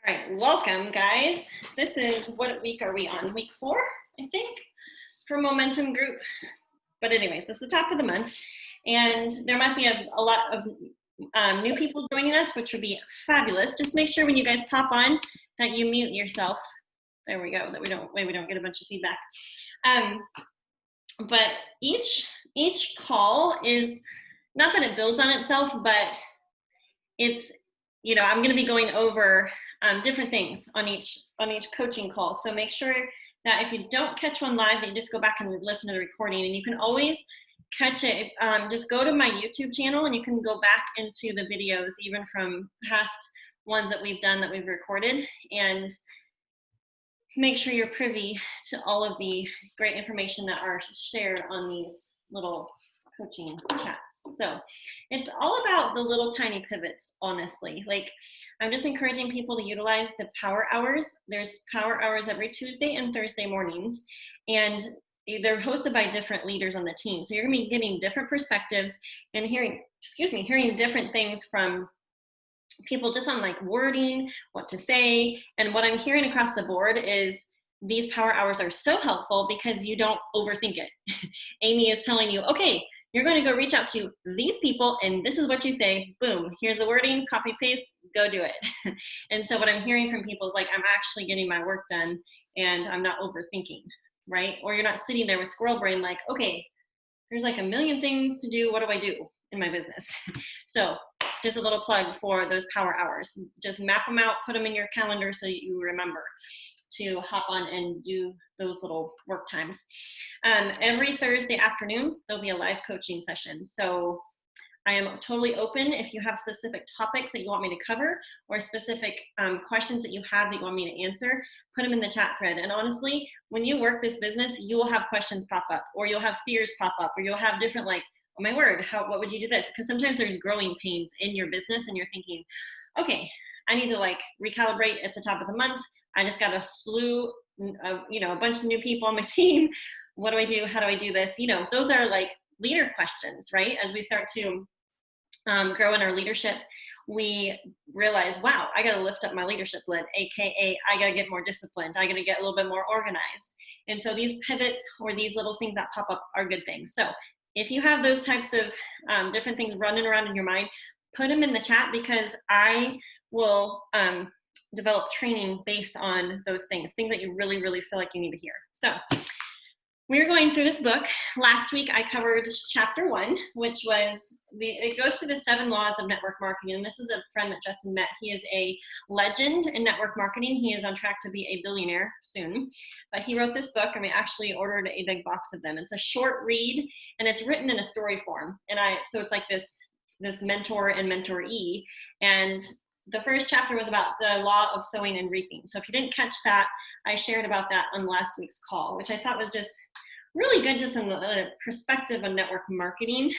All right, welcome guys. This is, what week are we on? Week 4, I think, for Momentum Group. But anyways, it's the top of the month, and there might be a lot of new people joining us, which would be fabulous. Just make sure when you guys pop on that you mute yourself. There we go, that we don't get a bunch of feedback. But each call is, not that it builds on itself, but it's, I'm going to be going over different things on each coaching call. So make sure that if you don't catch one live, that you just go back and listen to the recording. And you can always catch it. Just go to my YouTube channel and you can go back into the videos, even from past ones that we've done, that we've recorded, and make sure you're privy to all of the great information that are shared on these little coaching chats. So it's all about the little tiny pivots, honestly. Like, I'm just encouraging people to utilize the power hours. There's power hours every Tuesday and Thursday mornings, and they're hosted by different leaders on the team. So you're gonna be getting different perspectives and hearing different things from people just on like wording, what to say. And what I'm hearing across the board is these power hours are so helpful because you don't overthink it. Amy is telling you, okay, you're going to go reach out to these people and this is what you say, boom, here's the wording, copy paste, go do it. And so what I'm hearing from people is like, I'm actually getting my work done and I'm not overthinking, right? Or you're not sitting there with squirrel brain like, okay, there's like a million things to do, what do I do in my business? So just a little plug for those power hours. Just map them out, put them in your calendar so you remember to hop on and do those little work times. Every Thursday afternoon, there'll be a live coaching session. So I am totally open. If you have specific topics that you want me to cover or specific questions that you have that you want me to answer, put them in the chat thread. And honestly, when you work this business, you will have questions pop up, or you'll have fears pop up, or you'll have different like, oh my word, what would you do this? Because sometimes there's growing pains in your business and you're thinking, okay, I need to like recalibrate. It's the top of the month. I just got a slew of, a bunch of new people on my team. What do I do? How do I do this? Those are like leader questions, right? As we start to grow in our leadership, we realize, wow, I got to lift up my leadership lid, AKA I got to get more disciplined. I got to get a little bit more organized. And so these pivots or these little things that pop up are good things. So if you have those types of different things running around in your mind, put them in the chat because I will develop training based on those things that you really, really feel like you need to hear. So we're going through this book. Last week I covered chapter 1, which was it goes through the 7 laws of network marketing. And this is a friend that Justin met. He is a legend in network marketing. He is on track to be a billionaire soon. But he wrote this book, and we actually ordered a big box of them. It's a short read, and it's written in a story form. And so it's like this mentor and mentoree. And the first chapter was about the law of sowing and reaping. So if you didn't catch that, I shared about that on last week's call, which I thought was just really good, just in the perspective of network marketing.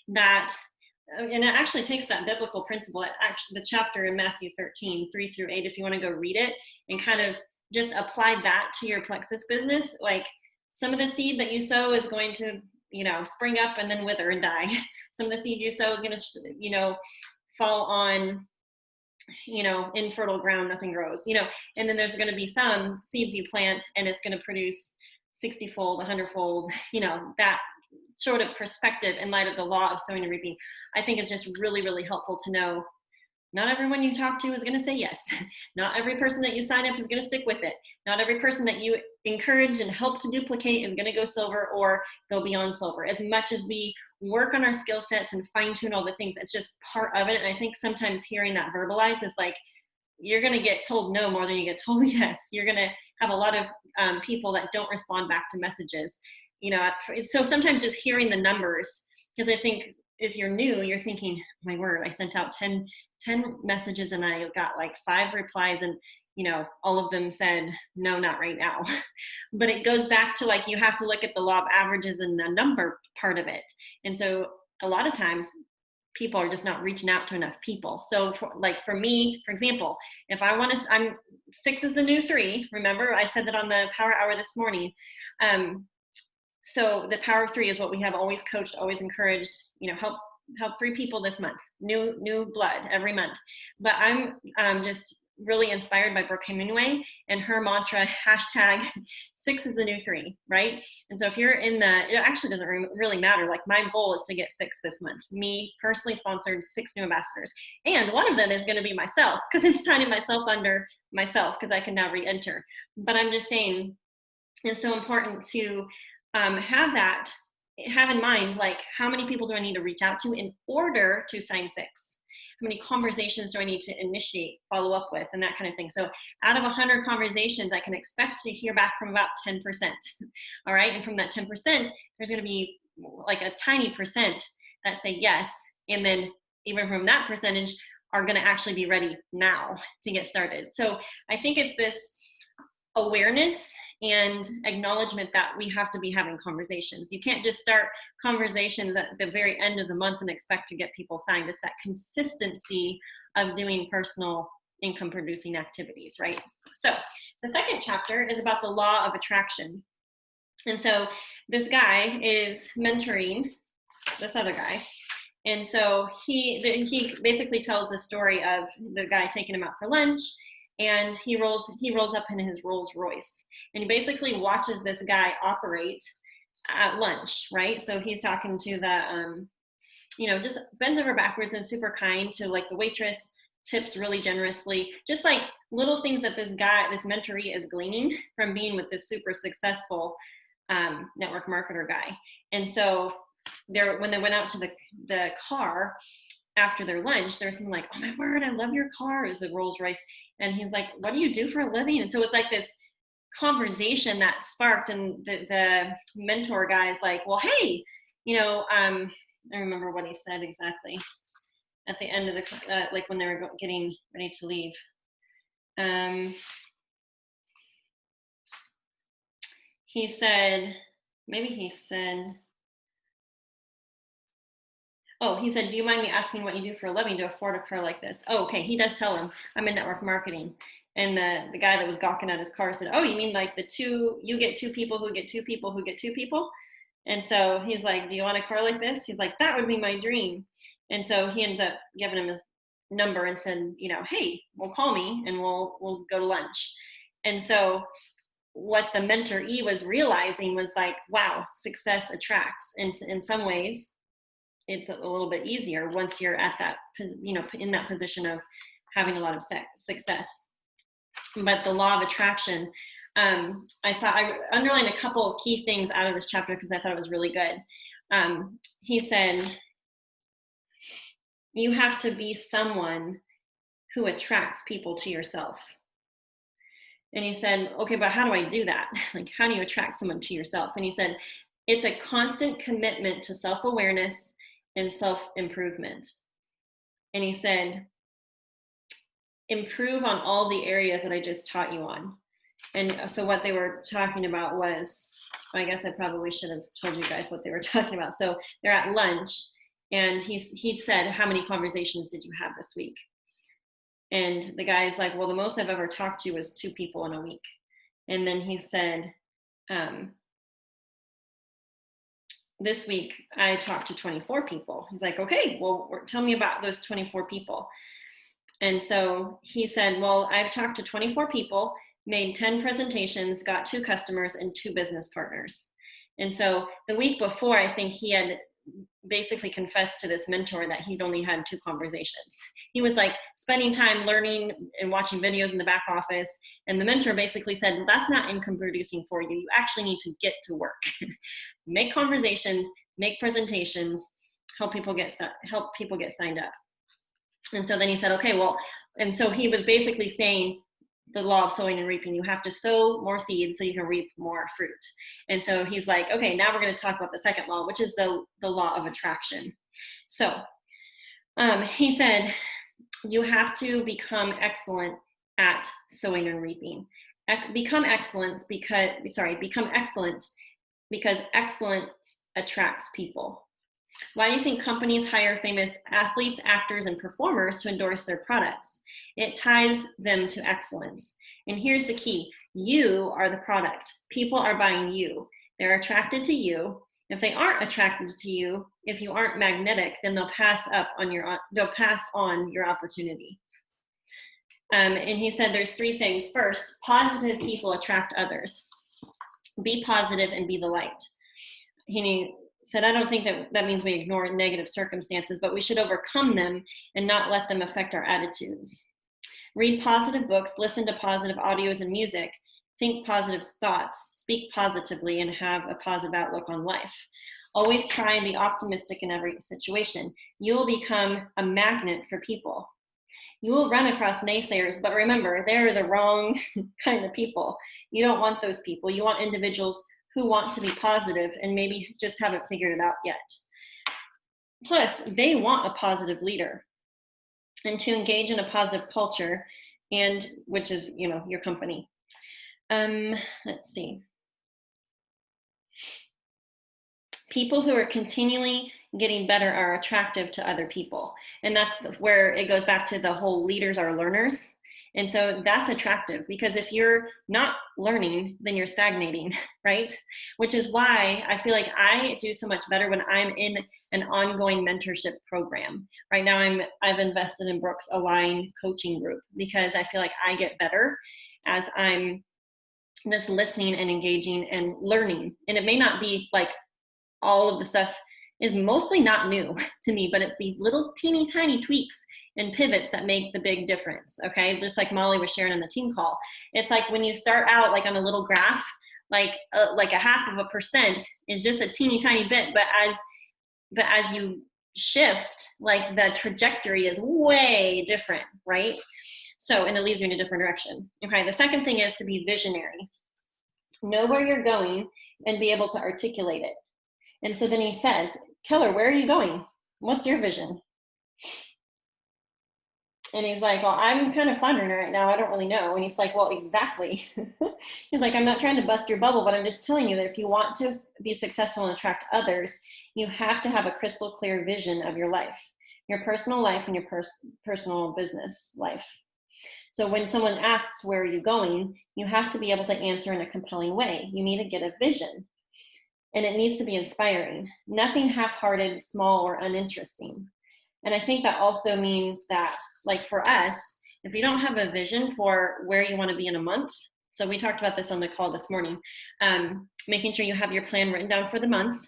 And it actually takes that biblical principle, the chapter in Matthew 13, 3 through 8, if you want to go read it and kind of just apply that to your Plexus business. Like, some of the seed that you sow is going to, spring up and then wither and die. Some of the seed you sow is going to, fall on, infertile ground, nothing grows, and then there's going to be some seeds you plant and it's going to produce 60-fold, 100-fold, that sort of perspective in light of the law of sowing and reaping. I think it's just really, really helpful to know not everyone you talk to is going to say yes. Not every person that you sign up is going to stick with it. Not every person that you encourage and help to duplicate is going to go silver or go beyond silver. As much as we work on our skill sets and fine tune all the things, it's just part of it. And I think sometimes hearing that verbalized is like, you're going to get told no more than you get told yes. You're going to have a lot of people that don't respond back to messages. So sometimes just hearing the numbers, because I think if you're new, you're thinking, my word, I sent out 10 messages and I got like 5 replies, and all of them said, no, not right now. But it goes back to like, you have to look at the law of averages and the number part of it. And so a lot of times people are just not reaching out to enough people. So for me, for example, if I want to, 6 is the new 3. Remember, I said that on the power hour this morning. So the power of 3 is what we have always coached, always encouraged, help 3 people this month, new blood every month. But I'm just really inspired by Brooke Hemingway and her mantra, hashtag 6 is the new 3, right? And so if you're in it actually doesn't really matter. Like my goal is to get 6 this month. Me personally sponsored 6 new ambassadors. And one of them is going to be myself, because I'm signing myself under myself because I can now re-enter. But I'm just saying it's so important to have in mind, like, how many people do I need to reach out to in order to sign 6? How many conversations do I need to initiate, follow up with, and that kind of thing. So out of 100 conversations, I can expect to hear back from about 10%. All right. And from that 10%, there's going to be like a tiny percent that say yes. And then even from that percentage are going to actually be ready now to get started. So I think it's this awareness and acknowledgement that we have to be having conversations. You can't just start conversations at the very end of the month and expect to get people signed. It's that consistency of doing personal income producing activities, right? So the second chapter is about the law of attraction. And so this guy is mentoring this other guy. And so he basically tells the story of the guy taking him out for lunch, and he rolls up in his Rolls Royce, and he basically watches this guy operate at lunch, right? So he's talking to the, just bends over backwards and super kind to like the waitress, tips really generously, just like little things that this mentoree is gleaning from being with this super successful network marketer guy. And so when they went out to the car after their lunch, there's something like, oh my word, I love your car. It was a Rolls Royce. And he's like, what do you do for a living? And so it's like this conversation that sparked, and the mentor guy is like, well, hey, I remember what he said exactly at the end of the, like when they were getting ready to leave. He said, do you mind me asking what you do for a living to afford a car like this? Oh, okay. He does tell him, I'm in network marketing. And the guy that was gawking at his car said, oh, you mean like you get 2 people who get 2 people who get 2 people? And so he's like, do you want a car like this? He's like, that would be my dream. And so he ends up giving him his number and said, hey, well, call me and we'll go to lunch. And so what the mentoree was realizing was like, wow, success attracts. And in some ways, it's a little bit easier once you're at that, in that position of having a lot of success. But the law of attraction, I thought I underlined a couple of key things out of this chapter because I thought it was really good. He said, you have to be someone who attracts people to yourself. And he said, okay, but how do I do that? Like, how do you attract someone to yourself? And he said, it's a constant commitment to self-awareness and self-improvement. And he said, improve on all the areas that I just taught you on. And so what they were talking about was, I guess I probably should have told you guys what they were talking about. So they're at lunch, and he said, how many conversations did you have this week? And the guy's like, well, the most I've ever talked to was 2 people in a week. And then he said, this week I talked to 24 people. He's like, okay, well, tell me about those 24 people. And so he said, well, I've talked to 24 people, made 10 presentations, got 2 customers and 2 business partners. And so the week before, I think he had basically confessed to this mentor that he'd only had 2 conversations. He was like spending time learning and watching videos in the back office. And the mentor basically said, well, that's not income producing for you. You actually need to get to work. Make conversations, make presentations, help people get signed up. And so then he said, okay, well, and so he was basically saying the law of sowing and reaping. You have to sow more seeds so you can reap more fruit. And so he's like, okay, now we're going to talk about the second law, which is the law of attraction. So he said, you have to become excellent at sowing and reaping. Become excellent because excellence attracts people. Why do you think companies hire famous athletes, actors, and performers to endorse their products? It ties them to excellence. And here's the key. You are the product. People are buying you. They're attracted to you. If they aren't attracted to you, if you aren't magnetic, then they'll pass on your opportunity. And he said there's 3 things. First, positive people attract others. Be positive and be the light. He said, I don't think that means we ignore negative circumstances, but we should overcome them and not let them affect our attitudes. Read positive books, listen to positive audios and music, think positive thoughts, speak positively, and have a positive outlook on life. Always try and be optimistic in every situation. You'll become a magnet for people. You will run across naysayers, but remember, they're the wrong kind of people. You don't want those people. You want individuals who want to be positive and maybe just haven't figured it out yet. Plus, they want a positive leader and to engage in a positive culture, and which is, your company. Let's see. People who are continually getting better are attractive to other people. And that's where it goes back to the whole leaders are learners. And so that's attractive, because if you're not learning, then you're stagnating, right? Which is why I feel like I do so much better when I'm in an ongoing mentorship program. Right now I've invested in Brooks Align coaching group, because I feel like I get better as I'm just listening and engaging and learning. And it may not be like all of the stuff is mostly not new to me, but it's these little teeny tiny tweaks and pivots that make the big difference. Okay, just like Molly was sharing in the team call, it's like when you start out like on a little graph, like a 0.5% is just a teeny tiny bit, but as you shift, like the trajectory is way different, right? So, and it leads you in a different direction. Okay, the second thing is to be visionary. Know where you're going and be able to articulate it. And so then he says, Keller, where are you going? What's your vision? And he's like, well, I'm kind of floundering right now. I don't really know. And he's like, well, exactly. He's like, I'm not trying to bust your bubble, but I'm just telling you that if you want to be successful and attract others, you have to have a crystal clear vision of your life, your personal life and your personal business life. So when someone asks, where are you going? You have to be able to answer in a compelling way. You need to get a vision. And it needs to be inspiring. Nothing half-hearted, small, or uninteresting. And I think that also means that, like for us, if you don't have a vision for where you want to be in a month, so we talked about this on the call this morning, making sure you have your plan written down for the month.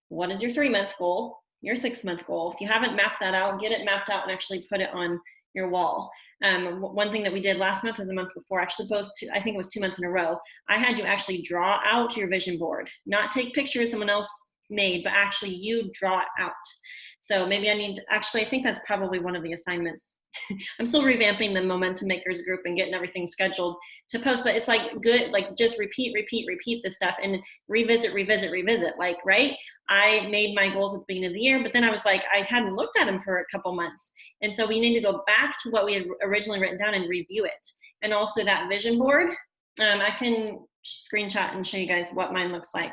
What is your 3-month goal, your 6-month goal? If you haven't mapped that out, get it mapped out and actually put it on your wall. One thing that we did last month or the month before, actually both, I think it was 2 months in a row, I had you actually draw out your vision board, not take pictures someone else made, but actually you draw it out. So maybe I think that's probably one of the assignments. I'm still revamping the Momentum Makers group and getting everything scheduled to post, but it's like good, like just repeat this stuff and revisit, like, right? I made my goals at the beginning of the year, but then I was like, I hadn't looked at them for a couple months. And so we need to go back to what we had originally written down and review it. And also that vision board, I can screenshot and show you guys what mine looks like.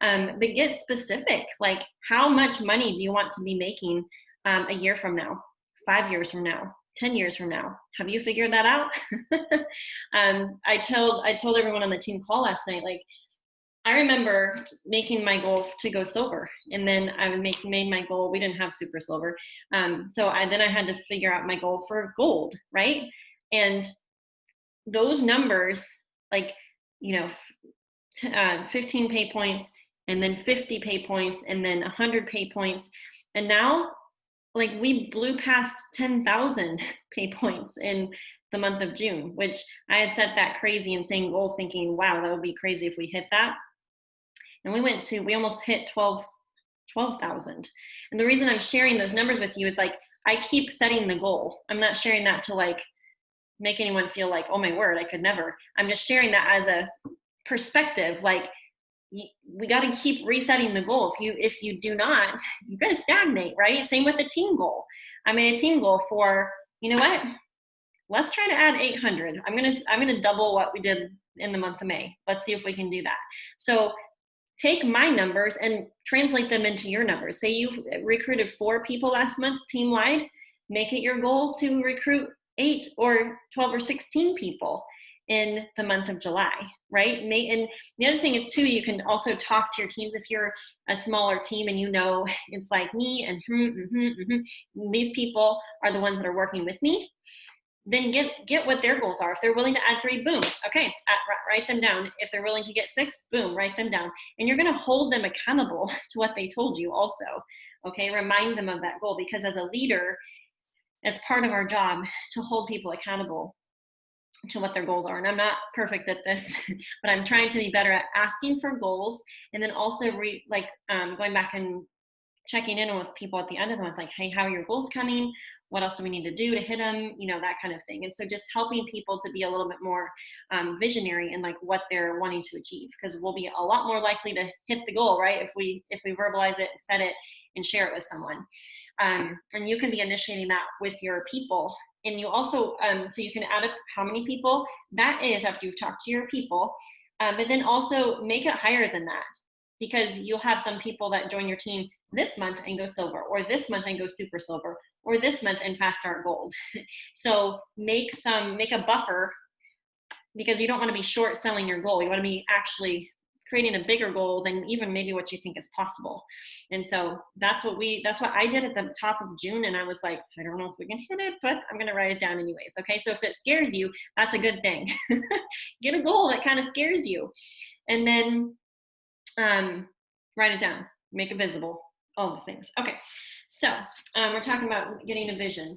But get specific, like how much money do you want to be making a year from now, 5 years from now, 10 years from now? Have you figured that out? I told everyone on the team call last night, like, I remember making my goal to go silver, and then I made my goal. We didn't have super silver. So then I had to figure out my goal for gold, right? And those numbers, like, 15 pay points, and then 50 pay points, and then 100 pay points. And now, like, we blew past 10,000 pay points in the month of June, which I had set that crazy insane goal thinking, wow, that would be crazy if we hit that. And we almost hit 12,000. And the reason I'm sharing those numbers with you is, like, I keep setting the goal. I'm not sharing that to, like, make anyone feel like, oh my word, I could never. I'm just sharing that as a perspective, like, we got to keep resetting the goal. If you do not, you're going to stagnate, right? Same with the team goal. I made a team goal for, you know what? Let's try to add 800. I'm going to double what we did in the month of May. Let's see if we can do that. So take my numbers and translate them into your numbers. Say you recruited 4 people last month team-wide. Make it your goal to recruit 8 or 12 or 16 people in the month of July, right? And the other thing is too, you can also talk to your teams. If you're a smaller team and it's like me and these people are the ones that are working with me, then get what their goals are. If they're willing to add 3, boom, okay, write them down. If they're willing to get 6, boom, write them down. And you're going to hold them accountable to what they told you also. Okay, remind them of that goal, because as a leader, it's part of our job to hold people accountable to what their goals are. And I'm not perfect at this, but I'm trying to be better at asking for goals, and then also going back and checking in with people at the end of the month, like, hey, how are your goals coming? What else do we need to do to hit them? That kind of thing. And so just helping people to be a little bit more visionary in like what they're wanting to achieve, because we'll be a lot more likely to hit the goal, right? If we verbalize it, set it, and share it with someone. And you can be initiating that with your people. And you also, so you can add up how many people that is after you've talked to your people, but then also make it higher than that, because you'll have some people that join your team this month and go silver, or this month and go super silver, or this month and fast start gold. So make a buffer, because you don't want to be short selling your goal. You want to be actually creating a bigger goal than even maybe what you think is possible. And so that's what I did at the top of June. And I was like, I don't know if we can hit it, but I'm going to write it down anyways. Okay. So if it scares you, that's a good thing. Get a goal that kind of scares you, and then write it down, make it visible, all the things. Okay. So we're talking about getting a vision,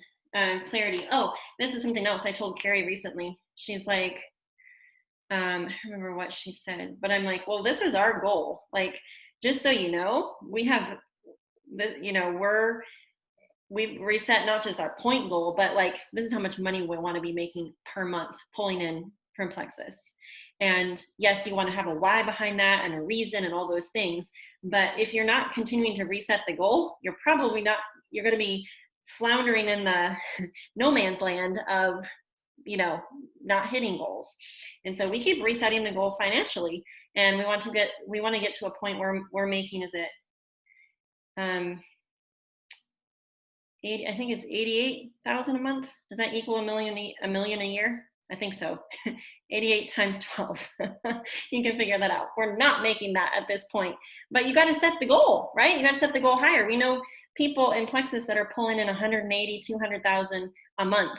clarity. Oh, this is something else I told Carrie recently. She's like, I don't remember what she said, but I'm like, well, this is our goal. Like, just so you know, we have, we've reset not just our point goal, but like, this is how much money we want to be making per month, pulling in from Plexus. And yes, you want to have a why behind that and a reason and all those things. But if you're not continuing to reset the goal, you're probably not, you're going to be floundering in the no man's land of, not hitting goals. And so we keep resetting the goal financially, and we want to get to a point where we're making, is it 80, I think it's 88,000 a month. Does that equal a million a year? I think so. 88 times 12. You can figure that out. We're not making that at this point, but you got to set the goal, right? You got to set the goal higher. We know people in Plexus that are pulling in 180, 200,000 a month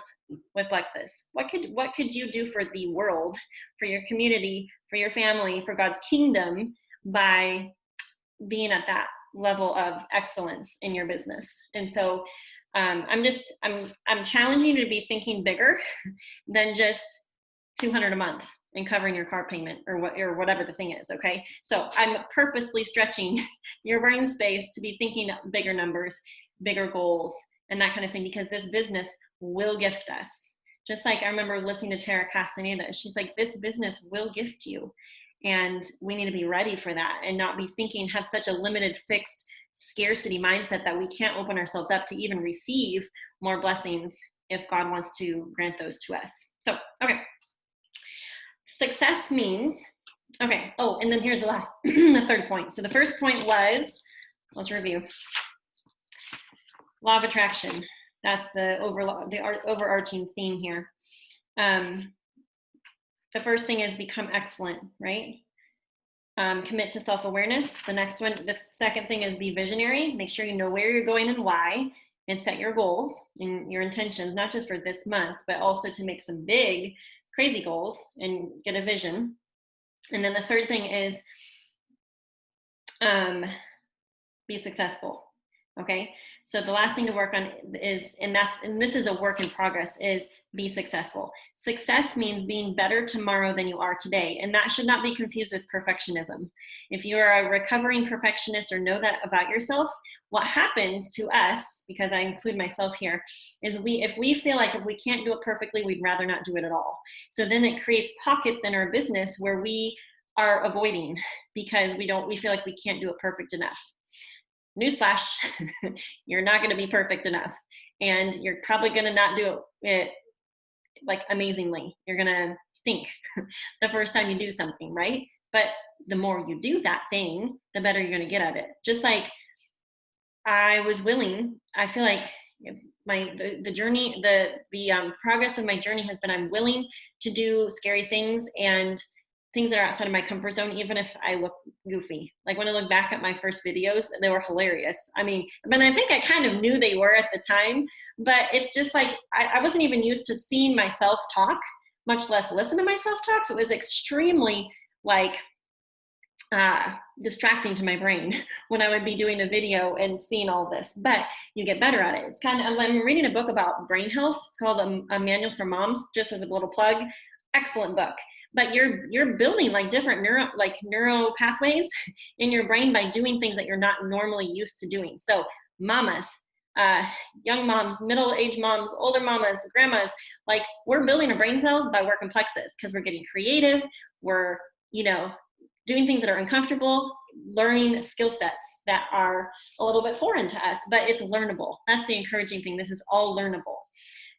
with Plexus. What could you do for the world, for your community, for your family, for God's kingdom by being at that level of excellence in your business? And so I'm challenging you to be thinking bigger than just 200 a month and covering your car payment or whatever the thing is. Okay. So I'm purposely stretching your brain space to be thinking bigger numbers, bigger goals, and that kind of thing, because this business will gift us. Just like I remember listening to Tara Castaneda, she's like, this business will gift you. And we need to be ready for that and not be have such a limited, fixed scarcity mindset that we can't open ourselves up to even receive more blessings if God wants to grant those to us. So, okay. Success means, okay. Oh, and then here's the the third point. So the first point was, let's review. Law of attraction. That's the overarching theme here. The first thing is become excellent, right? Commit to self-awareness. The second thing is be visionary. Make sure you know where you're going and why, and set your goals and your intentions, not just for this month, but also to make some big, crazy goals and get a vision. And then the third thing is be successful. Okay. So the last thing to work on is, and this is a work in progress, is be successful. Success means being better tomorrow than you are today. And that should not be confused with perfectionism. If you are a recovering perfectionist or know that about yourself, what happens to us, because I include myself here, is if we feel like if we can't do it perfectly, we'd rather not do it at all. So then it creates pockets in our business where we are avoiding because we feel like we can't do it perfect enough. Newsflash, you're not going to be perfect enough, and you're probably going to not do it like amazingly. You're going to stink the first time you do something, right? But the more you do that thing, the better you're going to get at it. Just like I feel like the journey, the progress of my journey has been, I'm willing to do scary things and things that are outside of my comfort zone, even if I look goofy. Like when I look back at my first videos, they were hilarious. I mean, but I think I kind of knew they were at the time, but it's just like, I wasn't even used to seeing myself talk, much less listen to myself talk. So it was extremely like distracting to my brain when I would be doing a video and seeing all this, but you get better at it. It's kind of, I'm reading a book about brain health. It's called a Manual for Moms, just as a little plug. Excellent book. But you're building like different neuro pathways in your brain by doing things that you're not normally used to doing. So mamas, young moms, middle-aged moms, older mamas, grandmas, like we're building our brain cells by working plexus because we're getting creative. We're, doing things that are uncomfortable, learning skill sets that are a little bit foreign to us, but it's learnable. That's the encouraging thing. This is all learnable.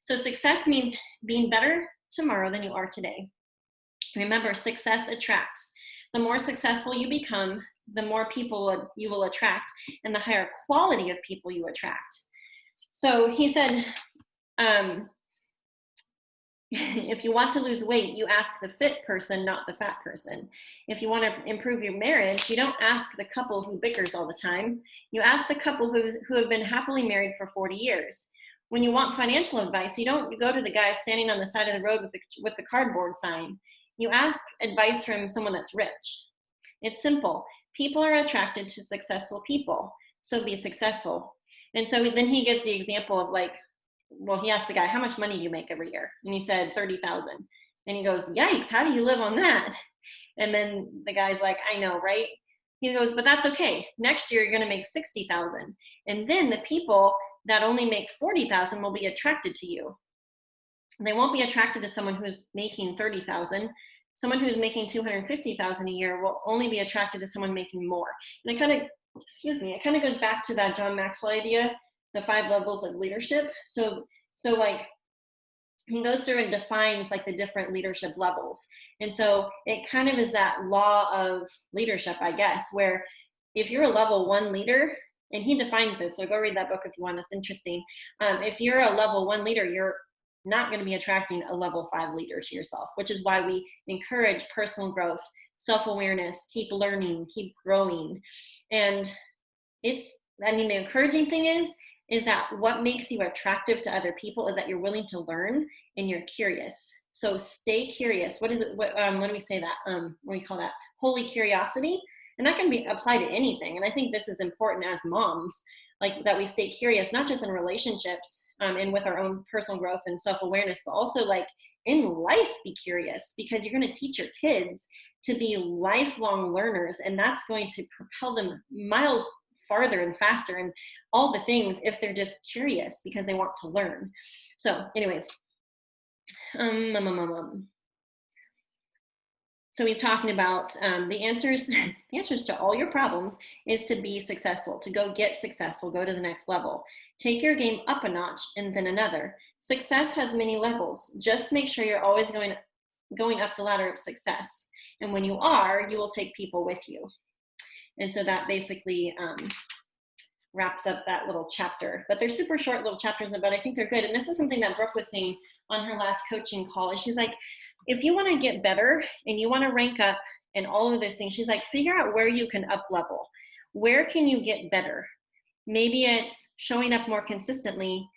So success means being better tomorrow than you are today. Remember, success attracts. The more successful you become, the more people you will attract, and the higher quality of people you attract. So he said, if you want to lose weight, you ask the fit person, not the fat person. If you want to improve your marriage, you don't ask the couple who bickers all the time. You ask the couple who have been happily married for 40 years. When you want financial advice, you don't go to the guy standing on the side of the road with the cardboard sign. You ask advice from someone that's rich. It's simple. People are attracted to successful people, so be successful. And so then he gives the example of like, well, he asked the guy, how much money do you make every year? And he said, 30,000. And he goes, yikes, how do you live on that? And then the guy's like, I know, right? He goes, but that's okay. Next year, you're going to make 60,000. And then the people that only make 40,000 will be attracted to you. They won't be attracted to someone who's making 30,000. Someone who's making 250,000 a year will only be attracted to someone making more. And it kind of goes back to that John Maxwell idea, the 5 levels of leadership. So like he goes through and defines like the different leadership levels. And so it kind of is that law of leadership, I guess, where if you're a level 1 leader, and he defines this, so go read that book if you want, it's interesting. If you're a level 1 leader, you're not going to be attracting a level 5 leader to yourself, which is why we encourage personal growth, self-awareness, keep learning, keep growing. And the encouraging thing is that what makes you attractive to other people is that you're willing to learn and you're curious. So stay curious. What is it? What do we say that? What do we call that? Holy curiosity. And that can be applied to anything. And I think this is important as moms, like that we stay curious, not just in relationships and with our own personal growth and self-awareness, but also like in life, be curious, because you're going to teach your kids to be lifelong learners. And that's going to propel them miles farther and faster and all the things if they're just curious because they want to learn. So anyways, so he's talking about the answers to all your problems is to be successful, to go get successful, go to the next level. Take your game up a notch and then another. Success has many levels. Just make sure you're always going up the ladder of success. And when you are, you will take people with you. And so that basically wraps up that little chapter. But they're super short little chapters, but I think they're good. And this is something that Brooke was saying on her last coaching call. And she's like, if you want to get better and you want to rank up and all of those things, she's like, figure out where you can up level. Where can you get better? Maybe it's showing up more consistently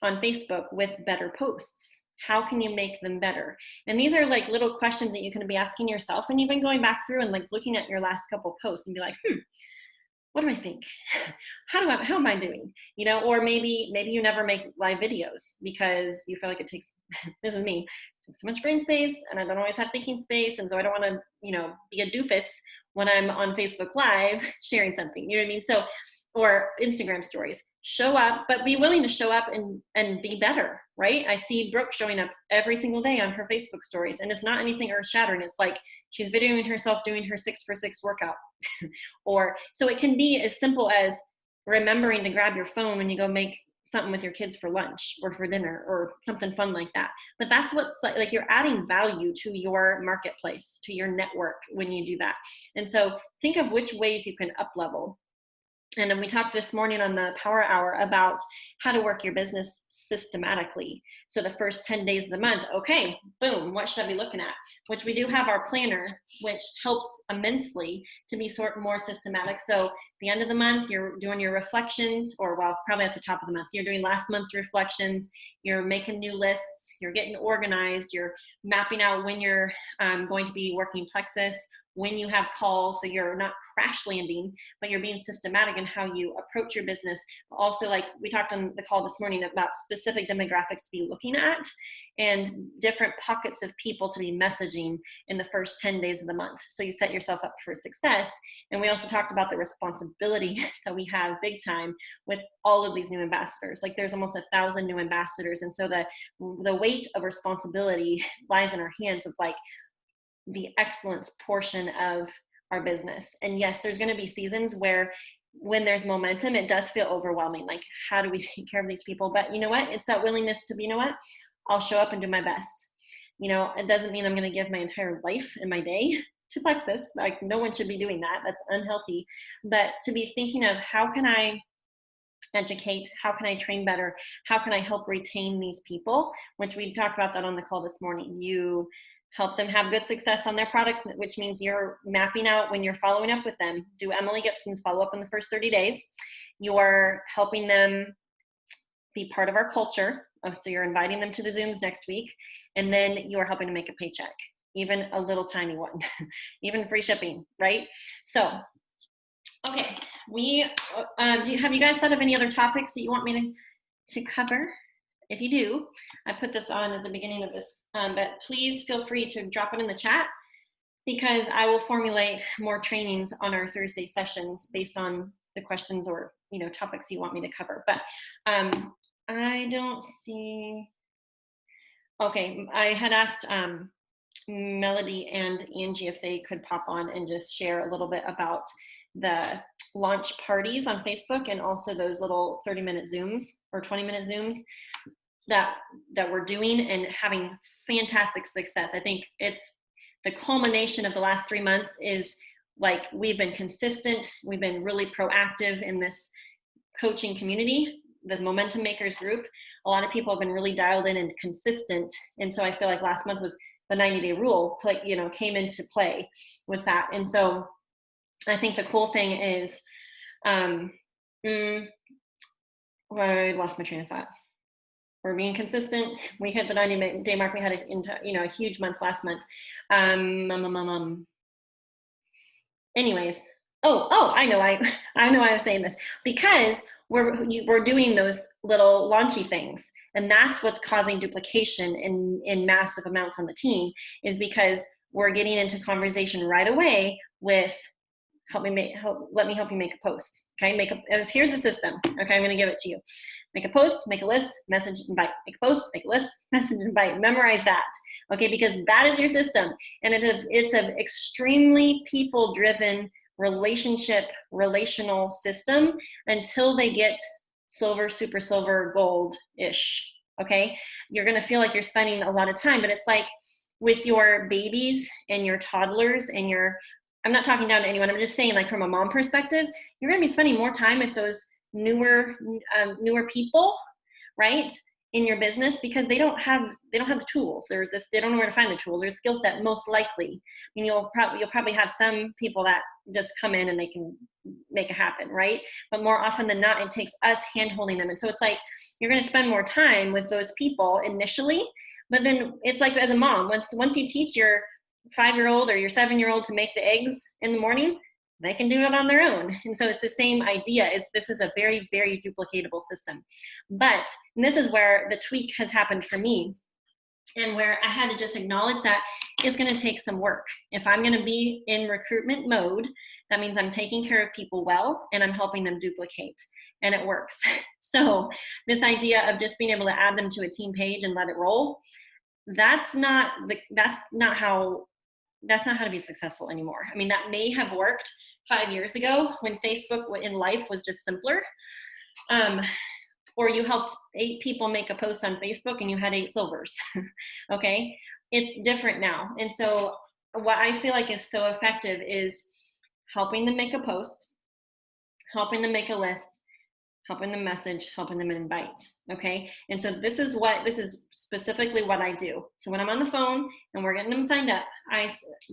on Facebook with better posts. How can you make them better? And these are like little questions that you can be asking yourself, and even going back through and like looking at your last couple posts and be like, what do I think? How am I doing? Or maybe you never make live videos because you feel like it takes, this is me, so much brain space, and I don't always have thinking space, and so I don't want to, be a doofus when I'm on Facebook Live sharing something, you know what I mean? So, or Instagram stories. Show up, but be willing to show up and be better, right? I see Brooke showing up every single day on her Facebook stories, and it's not anything earth-shattering. It's like she's videoing herself doing her 6-for-6 workout. Or so it can be as simple as remembering to grab your phone when you go make something with your kids for lunch or for dinner or something fun like that. But that's what's like you're adding value to your marketplace, to your network when you do that. And so think of which ways you can up level. And then we talked this morning on the Power Hour about how to work your business systematically. So the first 10 days of the month, okay, boom, what should I be looking at? Which we do have our planner, which helps immensely to be sort of more systematic. So the end of the month, you're doing your reflections, or well, probably at the top of the month, you're doing last month's reflections, you're making new lists, you're getting organized, you're mapping out when you're going to be working Plexus, when you have calls, so you're not crash landing, but you're being systematic in how you approach your business. Also, like we talked on the call this morning about specific demographics to be looking at and different pockets of people to be messaging in the first 10 days of the month. So you set yourself up for success. And we also talked about the responsibility that we have big time with all of these new ambassadors. Like there's almost 1,000 new ambassadors. And so the weight of responsibility lies in our hands of like the excellence portion of our business. And yes, there's going to be seasons where when there's momentum, it does feel overwhelming. Like, how do we take care of these people? But you know what? It's that willingness to be, you know what? I'll show up and do my best. You know, it doesn't mean I'm going to give my entire life and my day to Plexus. Like, no one should be doing that. That's unhealthy. But to be thinking of how can I educate, how can I train better, how can I help retain these people, which we talked about that on the call this morning. You help them have good success on their products, which means you're mapping out when you're following up with them. Do Emily Gibson's follow up in the first 30 days. You are helping them be part of our culture. So you're inviting them to the Zooms next week. And then you are helping to make a paycheck, even a little tiny one, even free shipping, right? So, okay, have you guys thought of any other topics that you want me to cover? If you do, I put this on at the beginning of this, but please feel free to drop it in the chat, because I will formulate more trainings on our Thursday sessions based on the questions or, you know, topics you want me to cover. But I don't see, okay, I had asked Melody and Angie if they could pop on and just share a little bit about the launch parties on Facebook, and also those little 30-minute Zooms or 20-minute Zooms that we're doing and having fantastic success. I think it's the culmination of the last 3 months is like we've been consistent. We've been really proactive in this coaching community, the Momentum Makers group. A lot of people have been really dialed in and consistent. And so I feel like last month was the 90-day rule, like, you know, came into play with that. And so I think the cool thing is, I lost my train of thought. We're being consistent. We hit the 90-day mark. We had a huge month last month. Anyways, I know I was saying this, because we're doing those little launchy things, and that's what's causing duplication in massive amounts on the team, is because we're getting into conversation right away with let me help you make a post. Okay, here's the system. Okay, I'm going to give it to you. Make a post, make a list, message, invite. Make a post, make a list, message, invite. Memorize that. Okay, because that is your system, and it's an extremely people-driven relational system until they get silver, super silver, gold-ish. Okay, you're going to feel like you're spending a lot of time, but it's like with your babies and your toddlers and I'm not talking down to anyone. I'm just saying, like, from a mom perspective, you're going to be spending more time with those newer people, right, in your business, because they don't have the tools. They don't know where to find the tools or skill set, most likely. I mean, you'll probably have some people that just come in and they can make it happen, right? But more often than not, it takes us hand-holding them. And so it's like you're going to spend more time with those people initially, but then it's like, as a mom, once you teach your 5-year-old or your 7-year-old to make the eggs in the morning, they can do it on their own. And so it's the same idea. This is a very, very duplicatable system. But this is where the tweak has happened for me, and where I had to just acknowledge that it's going to take some work. If I'm going to be in recruitment mode, that means I'm taking care of people well, and I'm helping them duplicate, and it works. So this idea of just being able to add them to a team page and let it roll, that's not how to be successful anymore. I mean, that may have worked 5 years ago when Facebook in life was just simpler. Or you helped 8 people make a post on Facebook and you had 8 silvers. Okay, it's different now. And so what I feel like is so effective is helping them make a post, helping them make a list, helping them message, helping them invite, okay? And so this is specifically what I do. So when I'm on the phone and we're getting them signed up,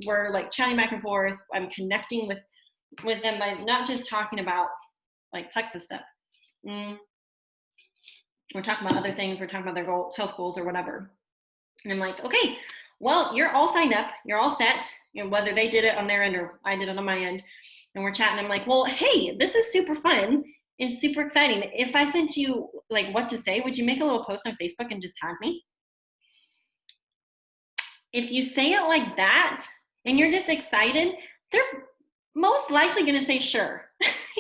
we're like chatting back and forth. I'm connecting with them by not just talking about like Plexus stuff. We're talking about other things. We're talking about their health goals or whatever. And I'm like, okay, well, you're all signed up. You're all set. You know, whether they did it on their end or I did it on my end. And we're chatting. I'm like, well, hey, this is super fun. It's super exciting. If I sent you like what to say, would you make a little post on Facebook and just tag me? If you say it like that and you're just excited, they're most likely going to say sure,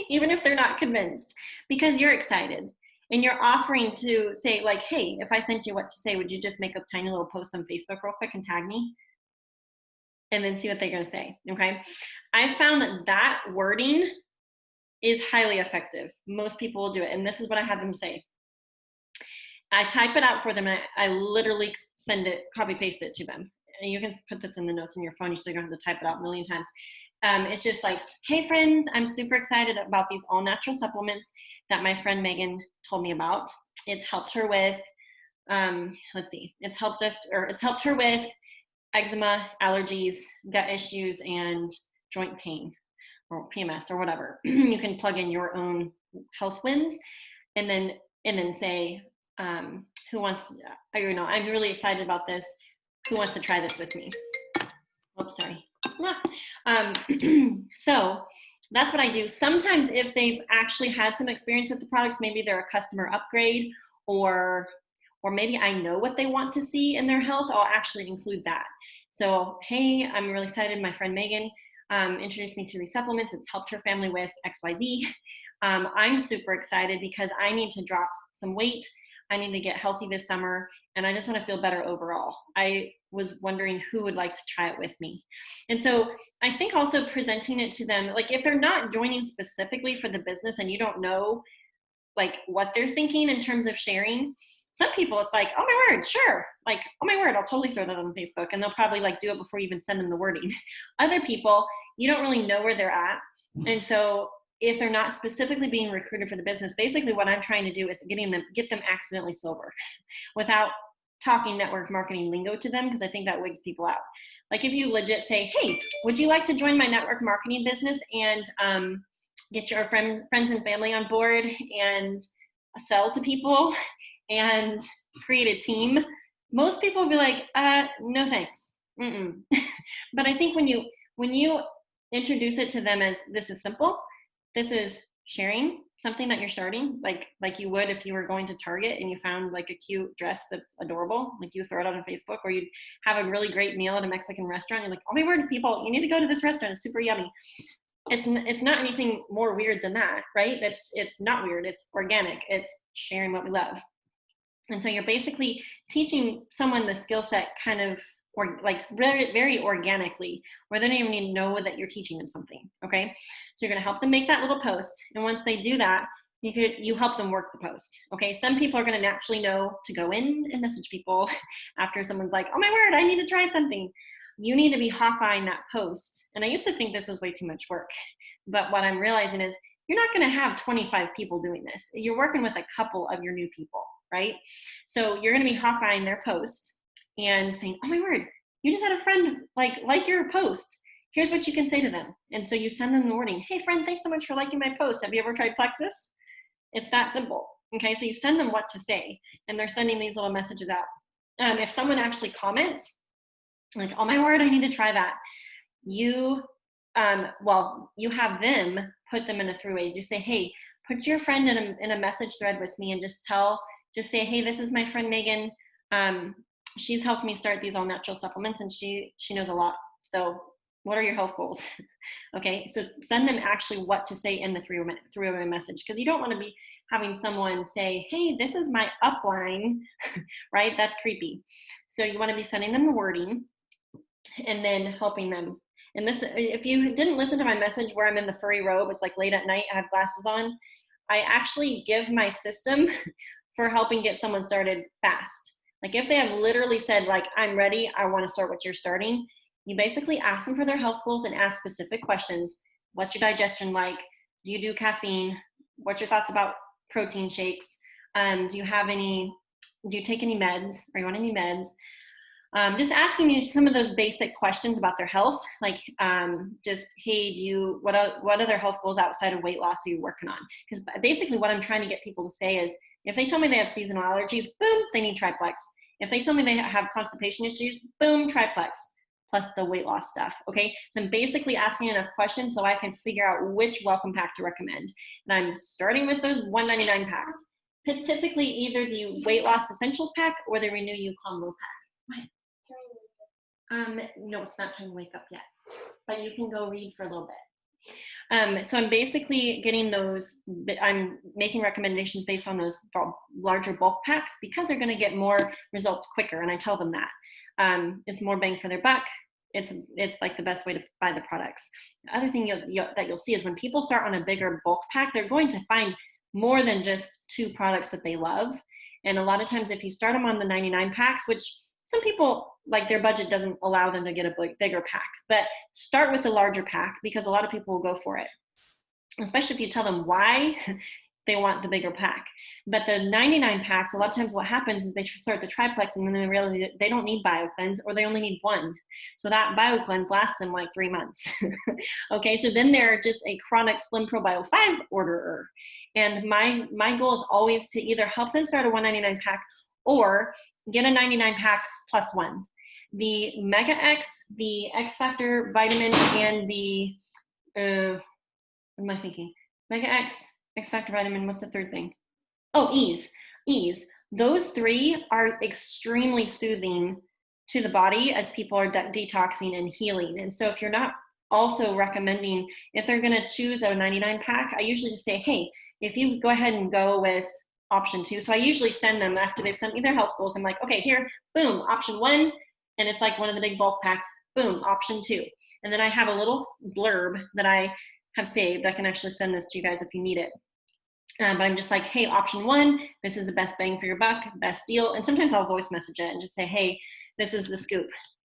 even if they're not convinced, because you're excited and you're offering to say like, hey, if I sent you what to say, would you just make a tiny little post on Facebook real quick and tag me? And then see what they're going to say, okay? I found that wording is highly effective. Most people will do it. And this is what I have them say. I type it out for them and I literally send it, copy paste it to them. And you can put this in the notes on your phone so you don't have to type it out a million times. It's just like, hey friends, I'm super excited about these all natural supplements that my friend Megan told me about. It's helped her with, it's helped her with eczema, allergies, gut issues, and joint pain, or PMS or whatever. You can plug in your own health wins and then say, who wants, I'm really excited about this. Who wants to try this with me? Oops, sorry. So that's what I do. Sometimes if they've actually had some experience with the products, maybe they're a customer upgrade or maybe I know what they want to see in their health, I'll actually include that. So, hey, I'm really excited. My friend Megan introduced me to these supplements. It's helped her family with XYZ. I'm super excited because I need to drop some weight. I need to get healthy this summer, and I just want to feel better overall. I was wondering who would like to try it with me. And so I think also presenting it to them, like if they're not joining specifically for the business and you don't know like what they're thinking in terms of sharing, some people it's like, oh my word, sure. Like, oh my word, I'll totally throw that on Facebook. And they'll probably like do it before you even send them the wording. Other people, you don't really know where they're at. And so if they're not specifically being recruited for the business, basically what I'm trying to do is get them accidentally sober without talking network marketing lingo to them, because I think that wigs people out. Like if you legit say, hey, would you like to join my network marketing business and get your friends and family on board and sell to people and create a team? Most people will be like, no thanks. But I think when you introduce it to them as this is simple, this is sharing something that you're starting, like you would if you were going to Target and you found like a cute dress that's adorable, like you throw it out on Facebook, or you'd have a really great meal at a Mexican restaurant. You're like, oh my word, people, you need to go to this restaurant. It's super yummy. It's not anything more weird than that, right? It's not weird. It's organic. It's sharing what we love. And so you're basically teaching someone the skill set kind of or like very, very organically, where they don't even need to know that you're teaching them something. Okay. So you're going to help them make that little post. And once they do that, you help them work the post. Okay. Some people are going to naturally know to go in and message people after someone's like, oh my word, I need to try something. You need to be hawkeyeing that post. And I used to think this was way too much work, but what I'm realizing is you're not going to have 25 people doing this. You're working with a couple of your new people, right? So you're going to be hawkeyeing their post and saying, oh my word, you just had a friend like your post. Here's what you can say to them. And so you send them the wording, hey friend, thanks so much for liking my post. Have you ever tried Plexus? It's that simple. Okay, so you send them what to say, and they're sending these little messages out. If someone actually comments, like, oh my word, I need to try that, you have them put them in a three-way. Just say, hey, put your friend in a message thread with me and just say, hey, this is my friend Megan. She's helped me start these all natural supplements and she knows a lot. So what are your health goals? Okay, so send them actually what to say in the three-way message, because you don't want to be having someone say, hey, this is my upline, right? That's creepy. So you want to be sending them the wording and then helping them. And this, if you didn't listen to my message where I'm in the furry robe, it's like late at night, I have glasses on. I actually give my system for helping get someone started fast. Like if they have literally said like, I'm ready, I want to start what you're starting, you basically ask them for their health goals and ask specific questions. What's your digestion like? Do you do caffeine? What's your thoughts about protein shakes? Do you take any meds? Are you on any meds? Just asking you some of those basic questions about their health, like just, hey, what other health goals outside of weight loss are you working on? Because basically what I'm trying to get people to say is, if they tell me they have seasonal allergies, boom, they need Triplex. If they tell me they have constipation issues, boom, Triplex, plus the weight loss stuff, okay? So I'm basically asking enough questions so I can figure out which welcome pack to recommend. And I'm starting with the $1.99 packs. Typically either the weight loss essentials pack or the Renew You combo pack. What? No, it's not time to wake up yet, but you can go read for a little bit. So I'm basically getting those, I'm making recommendations based on those larger bulk packs because they're gonna get more results quicker, and I tell them that. It's more bang for their buck. It's like the best way to buy the products. The other thing that you'll see is when people start on a bigger bulk pack, they're going to find more than just 2 products that they love. And a lot of times if you start them on the 99 packs, which some people, like, their budget doesn't allow them to get a bigger pack, but start with the larger pack because a lot of people will go for it, especially if you tell them why they want the bigger pack. But the 99 packs, a lot of times what happens is they start the Triplex and then they realize they don't need BioCleanse, or they only need 1. So that BioCleanse lasts them like 3 months. Okay, so then they're just a chronic Slim Pro Bio 5 orderer. And my goal is always to either help them start a $199 pack or get a 99 pack plus 1. The Mega X, the X Factor vitamin, and the, what am I thinking? Mega X, X Factor vitamin, what's the third thing? Oh, Ease. Those 3 are extremely soothing to the body as people are detoxing and healing. And so if you're not also recommending, if they're gonna choose a 99 pack, I usually just say, hey, if you go ahead and go with option 2. So I usually send them after they've sent me their health goals. I'm like, okay, here, boom, option 1. And it's like one of the big bulk packs, boom, option 2. And then I have a little blurb that I have saved. I can actually send this to you guys if you need it. But I'm just like, hey, option 1, this is the best bang for your buck, best deal. And sometimes I'll voice message it and just say, hey, this is the scoop,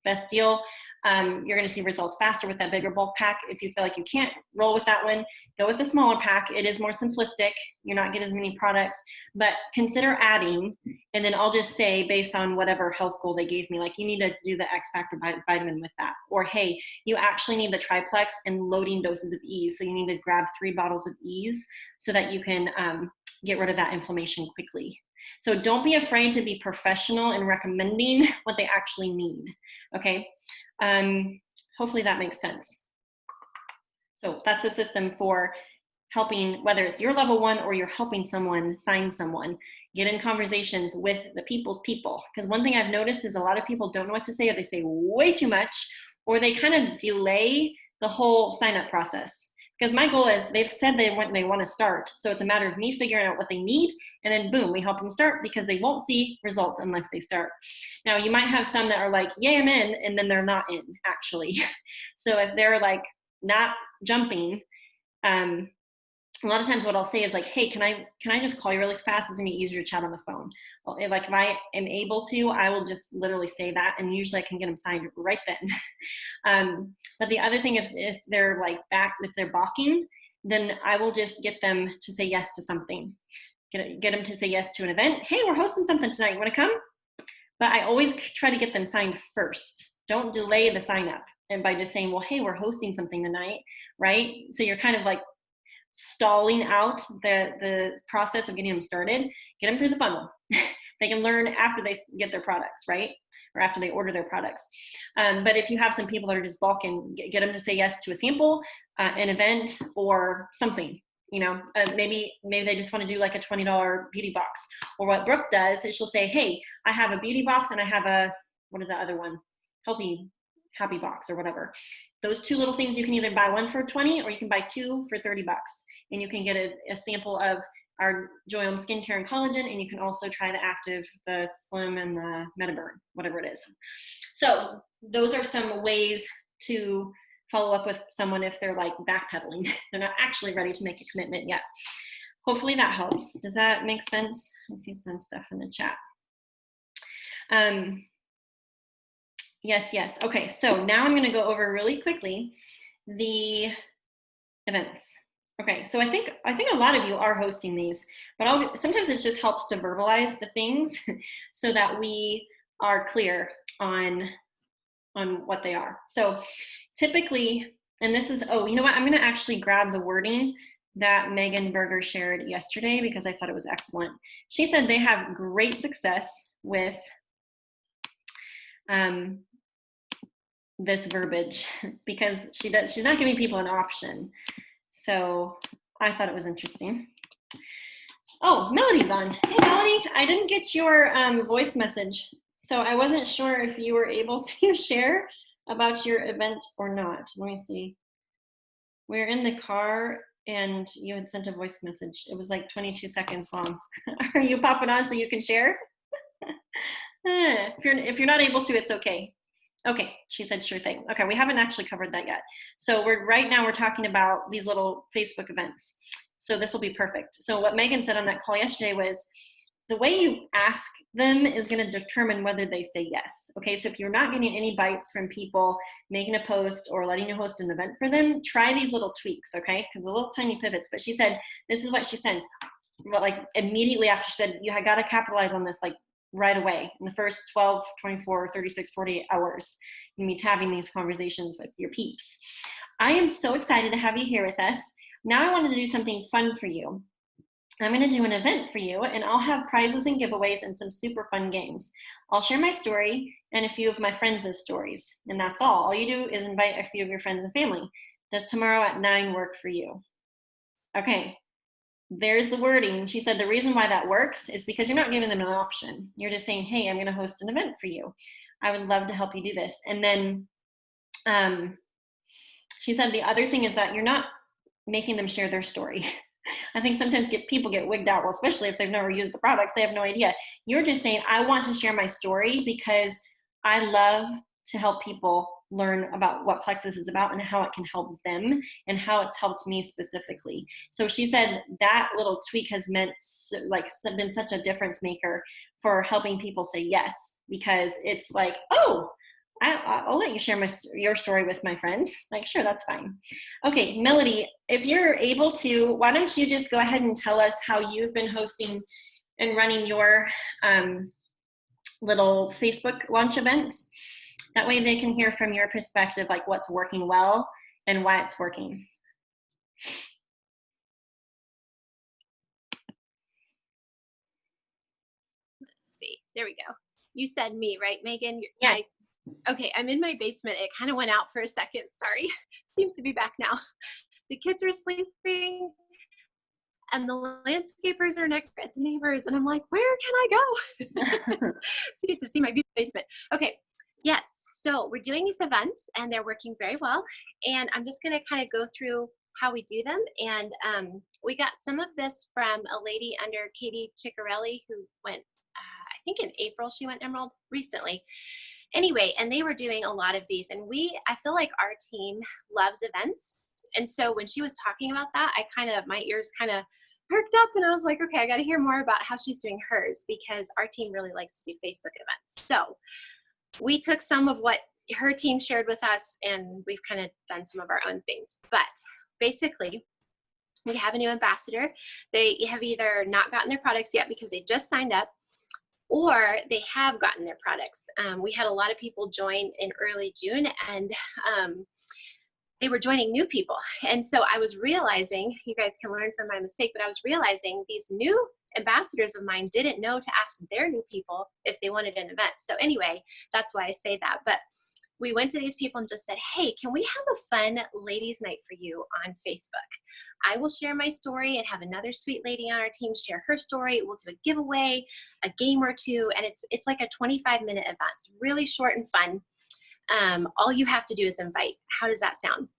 best deal. You're gonna see results faster with that bigger bulk pack. If you feel like you can't roll with that one, go with the smaller pack. It is more simplistic. You're not getting as many products, but consider adding. And then I'll just say, based on whatever health goal they gave me, like, you need to do the X Factor vitamin with that. Or, hey, you actually need the Triplex and loading doses of Ease. So you need to grab 3 bottles of Ease so that you can get rid of that inflammation quickly. So don't be afraid to be professional in recommending what they actually need, okay? Hopefully that makes sense. So that's a system for helping, whether it's your level 1 or you're helping someone sign someone, get in conversations with the people's people. Because one thing I've noticed is a lot of people don't know what to say, or they say way too much, or they kind of delay the whole sign up process. Because my goal is, they've said they want to start. So it's a matter of me figuring out what they need, and then boom, we help them start, because they won't see results unless they start. Now, you might have some that are like, yay, I'm in, and then they're not in, actually. So if they're like not jumping, a lot of times what I'll say is like, hey, can I just call you really fast? It's gonna be easier to chat on the phone. Well, if I am able to, I will just literally say that, and usually I can get them signed right then. But the other thing, if they're like if they're balking, then I will just get them to say yes to something. Get them to say yes to an event. Hey, we're hosting something tonight. You wanna come? But I always try to get them signed first. Don't delay the sign up. And by just saying, well, hey, we're hosting something tonight, right? So you're kind of like stalling out the process of getting them started. Get them through the funnel. They can learn after they get their products, right? Or after they order their products. But if you have some people that are just balking, get them to say yes to a sample, an event, or something. You know, maybe they just want to do like a $20 beauty box. Or what Brooke does is she'll say, hey, I have a beauty box and I have a, what is that other one? Happy box or whatever. Those 2 little things, you can either buy 1 for 20 or you can buy 2 for $30. And you can get a sample of our Joyome skincare and collagen, and you can also try the active, the slim, and the MetaBurn, whatever it is. So those are some ways to follow up with someone if they're like backpedaling. They're not actually ready to make a commitment yet. Hopefully that helps. Does that make sense? I see some stuff in the chat. Yes. Okay, so now I'm gonna go over really quickly the events. Okay, so I think a lot of you are hosting these, but sometimes it just helps to verbalize the things so that we are clear on what they are. So typically, and this is, oh, you know what? I'm going to actually grab the wording that Megan Berger shared yesterday because I thought it was excellent. She said they have great success with this verbiage because she's not giving people an option. So I thought it was interesting. Oh, Melody's on. Hey, Melody, I didn't get your voice message, so I wasn't sure if you were able to share about your event or not. Let me see. We're in the car and you had sent a voice message. It was like 22 seconds long. Are you popping on so you can share? If you're not able to, it's okay. Okay, she said sure thing. Okay, we haven't actually covered that yet. So right now we're talking about these little Facebook events. So this will be perfect. So what Megan said on that call yesterday was the way you ask them is going to determine whether they say yes. Okay, so if you're not getting any bites from people making a post or letting you host an event for them, try these little tweaks, okay? Because the little tiny pivots. But she said, this is what she sends. But like immediately after, she said, you got to capitalize on this like right away in the first 12, 24, 36, 48 hours. You meet having these conversations with your peeps. I am so excited to have you here with us. Now I wanted to do something fun for you. I'm going to do an event for you, and I'll have prizes and giveaways and some super fun games. I'll share my story and a few of my friends' stories, and that's all. All you do is invite a few of your friends and family. Does tomorrow at 9 work for you? Okay, there's the wording. She said the reason why that works is because you're not giving them an option. You're just saying, hey, I'm going to host an event for you. I would love to help you do this. And then she said the other thing is that you're not making them share their story. I think sometimes people get wigged out, well, especially if they've never used the products, they have no idea. You're just saying, I want to share my story because I love to help people learn about what Plexus is about and how it can help them and how it's helped me specifically. So she said that little tweak has been such a difference maker for helping people say yes, because it's like, oh, I'll let you share your story with my friends. Like, sure, that's fine. Okay, Melody, if you're able to, why don't you just go ahead and tell us how you've been hosting and running your little Facebook launch events. That way they can hear from your perspective, like what's working well and why it's working. Let's see, there we go. You said me, right, Megan? Yeah. Okay, I'm in my basement. It kind of went out for a second. Sorry. Seems to be back now. The kids are sleeping and the landscapers are next to the neighbors. And I'm like, where can I go? So you get to see my beautiful basement. Okay, yes. So we're doing these events and they're working very well. And I'm just going to kind of go through how we do them. And we got some of this from a lady under Katie Ciccarelli who went, I think in April, she went Emerald recently. Anyway, and they were doing a lot of these, and I feel like our team loves events. And so when she was talking about that, my ears kind of perked up and I was like, okay, I got to hear more about how she's doing hers because our team really likes to do Facebook events. So we took some of what her team shared with us and we've kind of done some of our own things. But basically, we have a new ambassador. They have either not gotten their products yet because they just signed up, or they have gotten their products. We had a lot of people join in early June and they were joining new people. And so I was realizing, you guys can learn from my mistake, but I was realizing these new ambassadors of mine didn't know to ask their new people if they wanted an event. So anyway, that's why I say that. But we went to these people and just said, hey, can we have a fun ladies night for you on Facebook? I will share my story and have another sweet lady on our team share her story. We'll do a giveaway, a game or two, and it's like a 25-minute event. It's really short and fun. All you have to do is invite. How does that sound?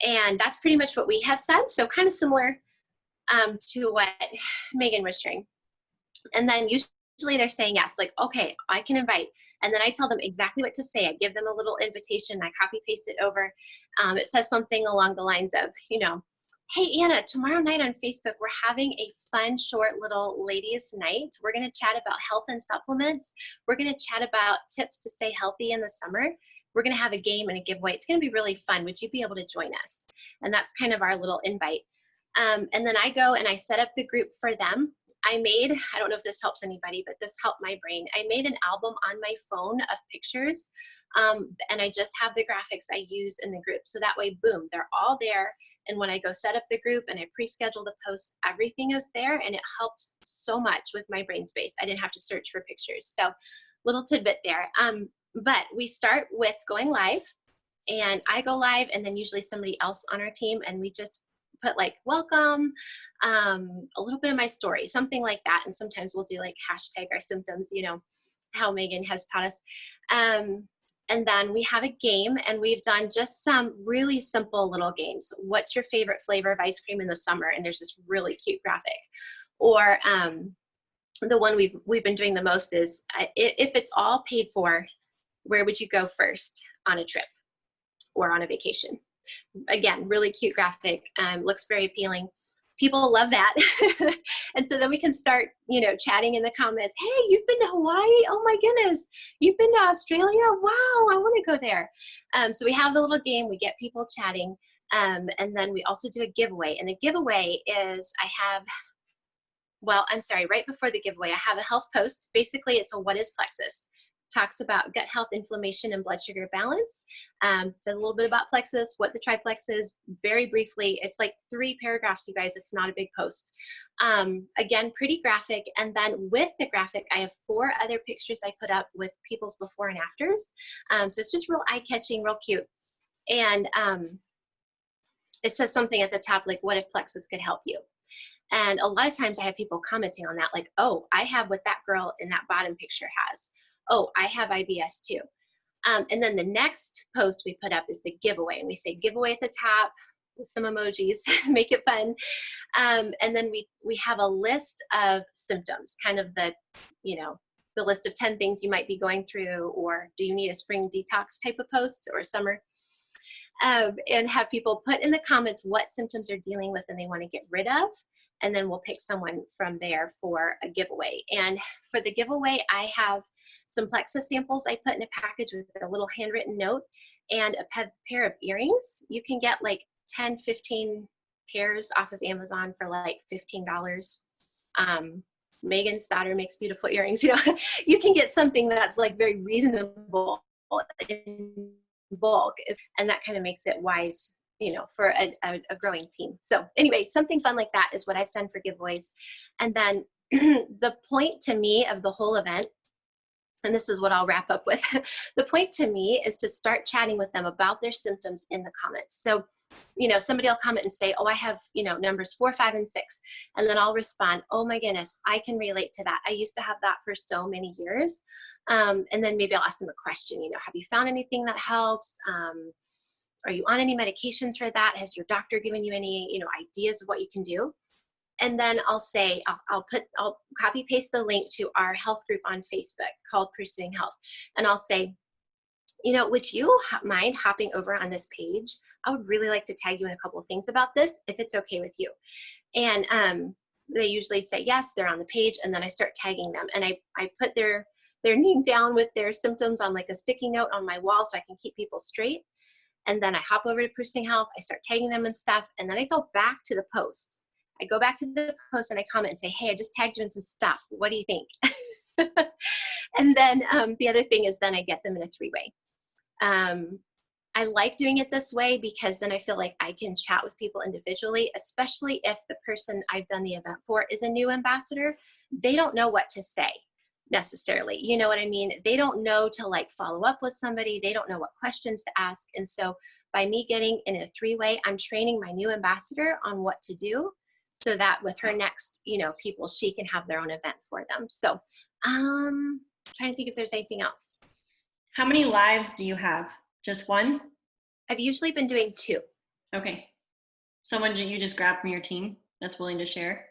And that's pretty much what we have said. So kind of similar to what Megan was sharing. And then usually they're saying yes, like, okay, I can invite. And then I tell them exactly what to say. I give them a little invitation. I copy paste it over. It says something along the lines of, hey, Anna, tomorrow night on Facebook, we're having a fun, short little ladies night. We're going to chat about health and supplements. We're going to chat about tips to stay healthy in the summer. We're going to have a game and a giveaway. It's going to be really fun. Would you be able to join us? And that's kind of our little invite. And then I go and I set up the group for them. I don't know if this helps anybody, but this helped my brain. I made an album on my phone of pictures, and I just have the graphics I use in the group. So that way, boom, they're all there. And when I go set up the group and I pre-schedule the posts, everything is there, and it helped so much with my brain space. I didn't have to search for pictures. So little tidbit there. But we start with going live, and I go live, and then usually somebody else on our team, and we just put like welcome, a little bit of my story, something like that. And sometimes we'll do like hashtag our symptoms, you know, how Megan has taught us. And then we have a game, and we've done just some really simple little games. What's your favorite flavor of ice cream in the summer? And there's this really cute graphic. Or the one we've been doing the most is if it's all paid for, where would you go first on a trip or on a vacation? Again, really cute graphic, looks very appealing. People love that. And so then we can start, you know, chatting in the comments. Hey, you've been to Hawaii? Oh my goodness. You've been to Australia? Wow, I want to go there. So we have the little game, we get people chatting. And then we also do a giveaway. And the giveaway is right before the giveaway, I have a health post. Basically, it's a what is plexus. Talks about gut health, inflammation, and blood sugar balance. Says a little bit about plexus, what the triplex is, very briefly. It's like 3 paragraphs, you guys. It's not a big post. Again, pretty graphic. And then with the graphic, I have 4 other pictures I put up with people's before and afters. So it's just real eye-catching, real cute. And it says something at the top like, what if plexus could help you? And a lot of times I have people commenting on that, like, oh, I have what that girl in that bottom picture has. Oh, I have IBS too. And then the next post we put up is the giveaway. And we say giveaway at the top with some emojis, make it fun. And then we have a list of symptoms, kind of the list of 10 things you might be going through, or do you need a spring detox type of post, or summer? And have people put in the comments what symptoms they're dealing with and they want to get rid of. And then we'll pick someone from there for a giveaway. And for the giveaway, I have some plexus samples I put in a package with a little handwritten note and a pair of earrings. You can get like 10, 15 pairs off of Amazon for like $15. Megan's daughter makes beautiful earrings. You know, you can get something that's like very reasonable in bulk, and that kind of makes it wise, you know, for a growing team. So anyway, something fun like that is what I've done for giveaways. And then the point to me of the whole event, and this is what I'll wrap up with, the point to me is to start chatting with them about their symptoms in the comments. So, you know, somebody will comment and say, oh, I have, you know, numbers 4, 5, and 6. And then I'll respond, oh my goodness, I can relate to that. I used to have that for so many years. And then maybe I'll ask them a question, you know, have you found anything that helps? Are you on any medications for that? Has your doctor given you any, you know, ideas of what you can do? And then I'll say, I'll copy paste the link to our health group on Facebook called Pursuing Health. And I'll say, you know, would you mind hopping over on this page? I would really like to tag you in a couple of things about this, if it's okay with you. And they usually say yes, they're on the page, and then I start tagging them. And I put their name down with their symptoms on like a sticky note on my wall so I can keep people straight. And then I hop over to Pursuing Health, I start tagging them and stuff, and then I go back to the post. I go back to the post and I comment and say, hey, I just tagged you in some stuff. What do you think? And then the other thing is then I get them in a 3-way. I like doing it this way because then I feel like I can chat with people individually, especially if the person I've done the event for is a new ambassador. They don't know what to say necessarily. You know what I mean? They don't know to like follow up with somebody. They don't know what questions to ask. And so by me getting in a 3-way, I'm training my new ambassador on what to do so that with her next, you know, people, she can have their own event for them. So trying to think if there's anything else. How many lives do you have? Just one? I've usually been doing 2. Okay. Someone you just grabbed from your team that's willing to share?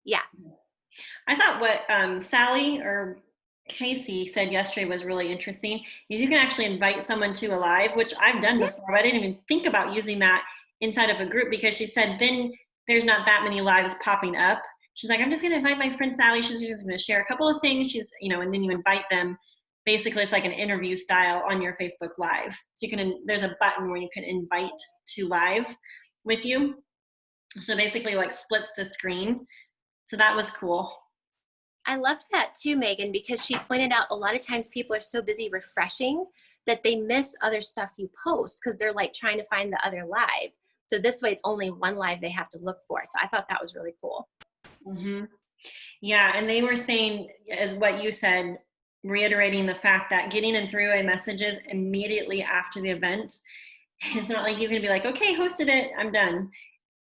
Yeah. I thought what Sally or Casey said yesterday was really interesting, is you can actually invite someone to a live, which I've done before, but I didn't even think about using that inside of a group, because she said then there's not that many lives popping up. She's like, I'm just going to invite my friend Sally. She's just going to share a couple of things. She's, you know, and then you invite them. Basically, it's like an interview style on your Facebook Live. So you can, there's a button where you can invite to live with you. So basically like splits the screen. So that was cool. I loved that too, Megan, because she pointed out a lot of times people are so busy refreshing that they miss other stuff you post because they're like trying to find the other live. So this way it's only one live they have to look for. So I thought that was really cool. Mm-hmm. Yeah, and they were saying what you said, reiterating the fact that getting in three-way messages immediately after the event, it's not like you can be like, okay, hosted it, I'm done.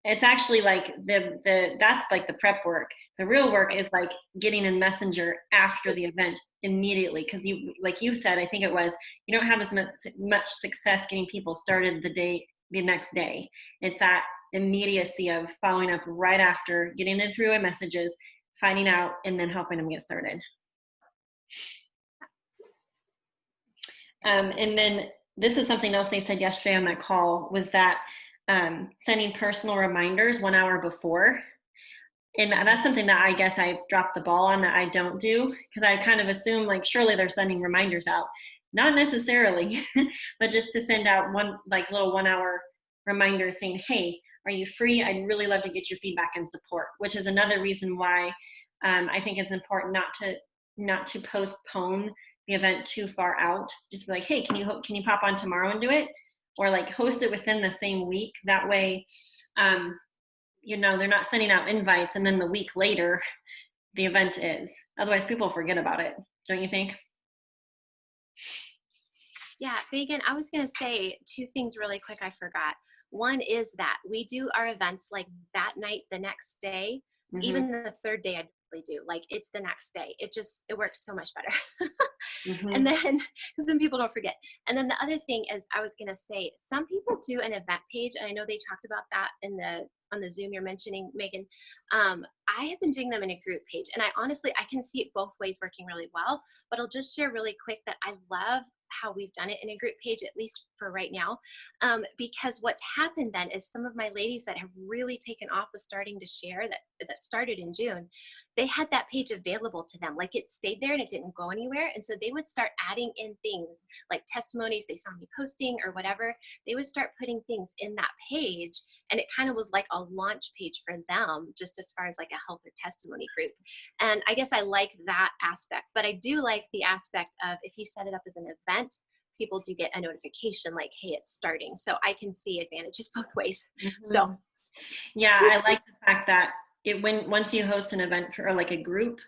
It's actually like that's like the prep work. The real work is like getting in Messenger after the event immediately, because you, like you said, I think it was, you don't have as much success getting people started the next day. It's that immediacy of following up right after, getting in through messages, finding out, and then helping them get started. And then this is something else they said yesterday on that call, was that sending personal reminders 1 hour before. And that's something that I guess I've dropped the ball on, that I don't do, because I kind of assume like surely they're sending reminders out. Not necessarily, but just to send out one like little 1 hour reminders saying, hey, are you free? I'd really love to get your feedback and support, which is another reason why I think it's important not to postpone the event too far out. Just be like, hey, can you pop on tomorrow and do it? Or like host it within the same week. That way, they're not sending out invites and then the week later the event is. Otherwise people forget about it, don't you think? Yeah, Megan, I was going to say two things really quick I forgot. One is that we do our events like that night, the next day, Mm-hmm. even the third day I really do. Like it's the next day. It works so much better. Mm-hmm. And then, because then people don't forget. And then the other thing is, I was going to say, some people do an event page, and I know they talked about that on the Zoom you're mentioning, Megan. I have been doing them in a group page, and I can see it both ways working really well, but I'll just share really quick that I love how we've done it in a group page, at least for right now, because what's happened then is some of my ladies that have really taken off with starting to share, that started in June, they had that page available to them. Like it stayed there and it didn't go anywhere. And so they would start adding in things like testimonies they saw me posting or whatever. They would start putting things in that page, and it kind of was like a launch page for them, just as far as like a health or testimony group. And I guess I like that aspect, but I do like the aspect of if you set it up as an event, people do get a notification like, hey, it's starting. So I can see advantages both ways. Mm-hmm. So yeah, I like the fact that once you host an event for like a group,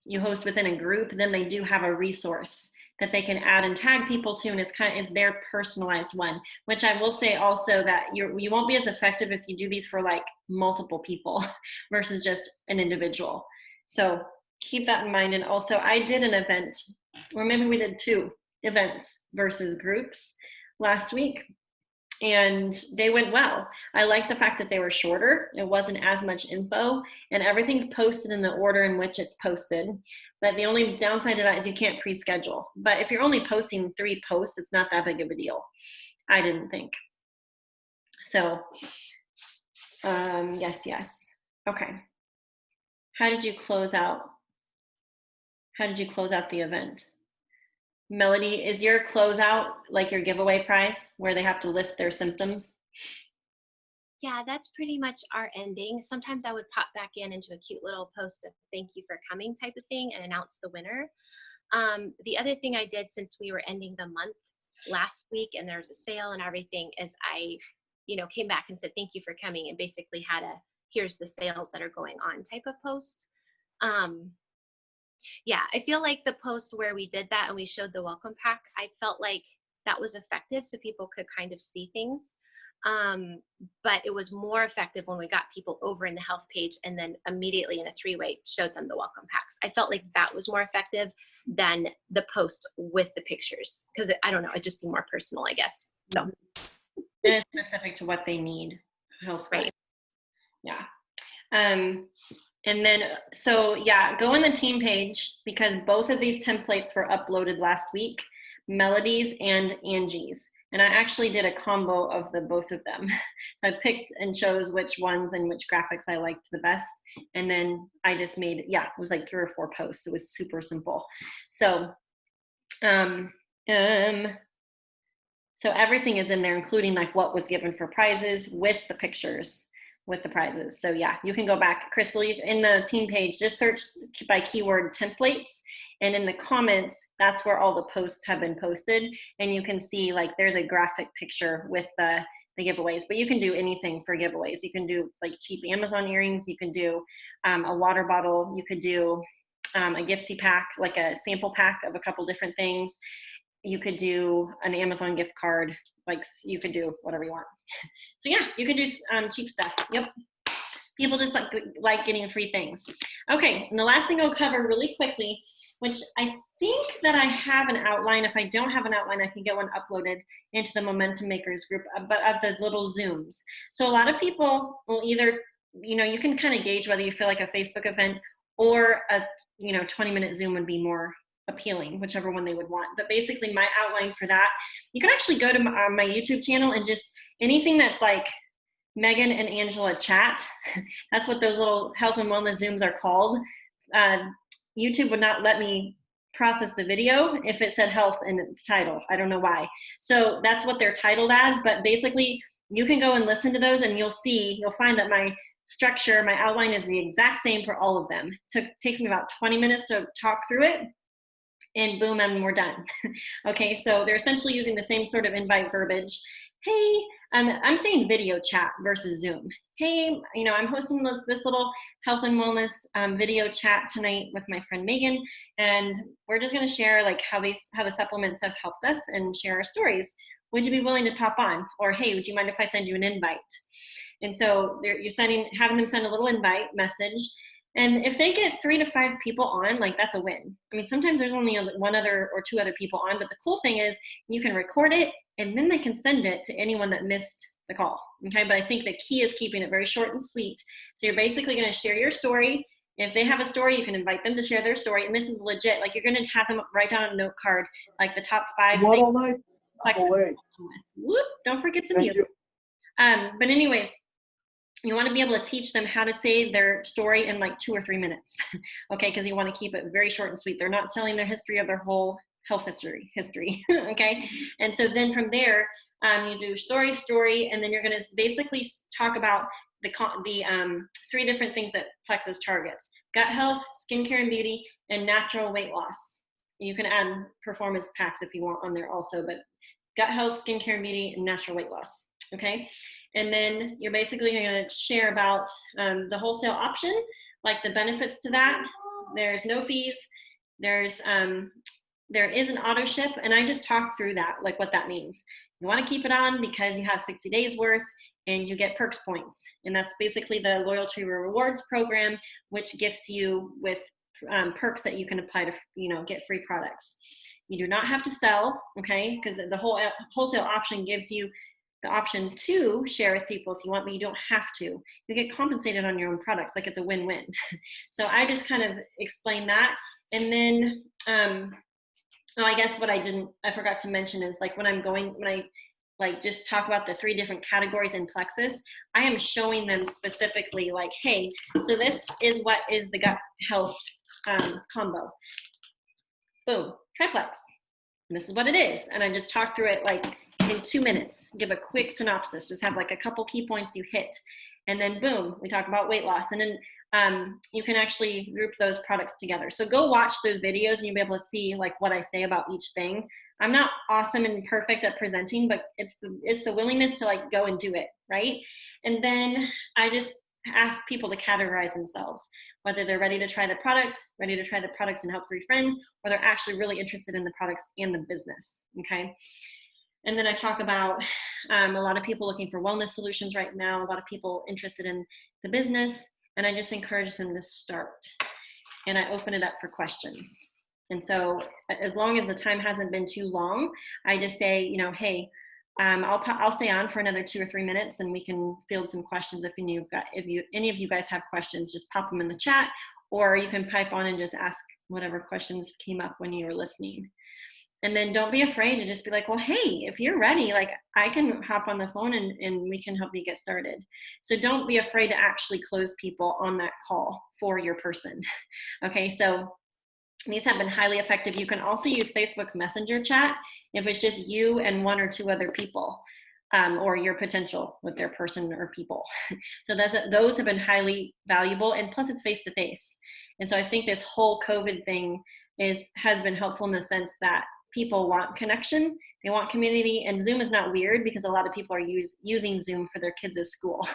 you host within a group, then they do have a resource that they can add and tag people to, and it's their personalized one. Which I will say also that you won't be as effective if you do these for like multiple people versus just an individual. So keep that in mind. And also, I did an event, or maybe we did 2 events versus groups last week, and they went well. I like the fact that they were shorter. It wasn't as much info, and everything's posted in the order in which it's posted. But the only downside to that is you can't pre-schedule. But if you're only posting 3 posts, it's not that big of a deal, I didn't think. So, yes. Okay. How did you close out the event? Melody, is your closeout like your giveaway prize where they have to list their symptoms? yeah, that's pretty much our ending. Sometimes I would pop back into a cute little post of thank you for coming type of thing and announce the winner. The other thing I did since we were ending the month last week and there's a sale and everything is I, came back and said, thank you for coming, and basically had here's the sales that are going on type of post. Yeah, I feel like the post where we did that and we showed the welcome pack, I felt like that was effective so people could kind of see things. But it was more effective when we got people over in the health page and then immediately in a 3-way showed them the welcome packs. I felt like that was more effective than the post with the pictures because I don't know, it just seemed more personal, I guess. So it is specific to what they need. Right. Yeah. And then, so yeah, go on the team page because both of these templates were uploaded last week, Melody's and Angie's. And I actually did a combo of both of them. So I picked and chose which ones and which graphics I liked the best. And then I just made, it was like 3 or 4 posts. It was super simple. So, so everything is in there, including like what was given for prizes with the pictures. with the prizes. So yeah, you can go back. Crystal, in the team page, just search by keyword templates. And in the comments, that's where all the posts have been posted. And you can see like there's a graphic picture with the giveaways, but you can do anything for giveaways. You can do like cheap Amazon earrings. You can do a water bottle. You could do a gifty pack, like a sample pack of a couple different things. You could do an Amazon gift card. Like you could do whatever you want. So yeah, you can do cheap stuff. Yep. People just like getting free things. Okay, and the last thing I'll cover really quickly, which I think that I have an outline. If I don't have an outline, I can get one uploaded into the Momentum Makers group, but of the little Zooms. So a lot of people will either, you can kind of gauge whether you feel like a Facebook event or a 20-minute Zoom would be more appealing, whichever one they would want. But basically my outline for that, you can actually go to my YouTube channel and just anything that's like Megan and Angela chat, that's what those little health and wellness Zooms are called. YouTube would not let me process the video if it said health in the title. I don't know why. So that's what they're titled as, but basically you can go and listen to those and you'll find that my structure, my outline is the exact same for all of them. Takes me about 20 minutes to talk through it, and boom, and we're done. Okay, so they're essentially using the same sort of invite verbiage. Hey, I'm saying video chat versus Zoom. Hey, I'm hosting this little health and wellness video chat tonight with my friend Megan, and we're just going to share like how the supplements have helped us and share our stories. Would you be willing to pop on? Or hey, would you mind if I send you an invite? And so you're having them send a little invite message. And if they get 3 to 5 people on, like that's a win. I mean, sometimes there's only one other or 2 other people on, but the cool thing is you can record it and then they can send it to anyone that missed the call. Okay, but I think the key is keeping it very short and sweet. So you're basically going to share your story. If they have a story, you can invite them to share their story. And this is legit. Like you're going to have them write down a note card, like the top 5 What things. all night? Whoop, don't forget to mute. But anyways, you want to be able to teach them how to say their story in like 2 or 3 minutes. Okay, because you want to keep it very short and sweet. They're not telling their history of their whole health history. Okay, and so then from there, you do story, and then you're going to basically talk about the 3 different things that Plexus targets: gut health, skincare and beauty, and natural weight loss. You can add performance packs if you want on there also, but gut health, skincare and beauty, and natural weight loss. Okay, and then you're basically going to share about the wholesale option, like the benefits to that. There's no fees. There is an auto ship, and I just talked through that, like what that means. You want to keep it on because you have 60 days worth and you get perks points. And that's basically the loyalty rewards program, which gifts you with perks that you can apply to, get free products. You do not have to sell, okay? Because the whole wholesale option gives you the option to share with people if you want, but you don't have to. You get compensated on your own products, like it's a win-win. So I just kind of explained that. And then, I guess what I forgot to mention is like when I like just talk about the 3 different categories in Plexus, I am showing them specifically like, hey, so this is what is the gut health combo. Boom, triplex. And this is what it is. And I just talk through it like in 2 minutes, give a quick synopsis, just have like a couple key points you hit. And then boom, we talk about weight loss. And then you can actually group those products together. So go watch those videos and you'll be able to see like what I say about each thing. I'm not awesome and perfect at presenting, but it's the willingness to like go and do it, right? And then I just ask people to categorize themselves, whether they're ready to try the products and help 3 friends, or they're actually really interested in the products and the business, okay? And then I talk about a lot of people looking for wellness solutions right now, a lot of people interested in the business, and I just encourage them to start. And I open it up for questions. And so as long as the time hasn't been too long, I just say, hey, I'll stay on for another 2 or 3 minutes and we can field some questions. If any of you guys have questions, just pop them in the chat, or you can pipe on and just ask whatever questions came up when you were listening. And then don't be afraid to just be like, well, hey, if you're ready, like I can hop on the phone and we can help you get started. So don't be afraid to actually close people on that call for your person. Okay, so these have been highly effective. You can also use Facebook Messenger chat if it's just you and 1 or 2 other people. or your potential with their person or people. So those have been highly valuable, and plus it's face-to-face. And so I think this whole COVID thing has been helpful in the sense that people want connection, they want community, and Zoom is not weird because a lot of people are using Zoom for their kids' school.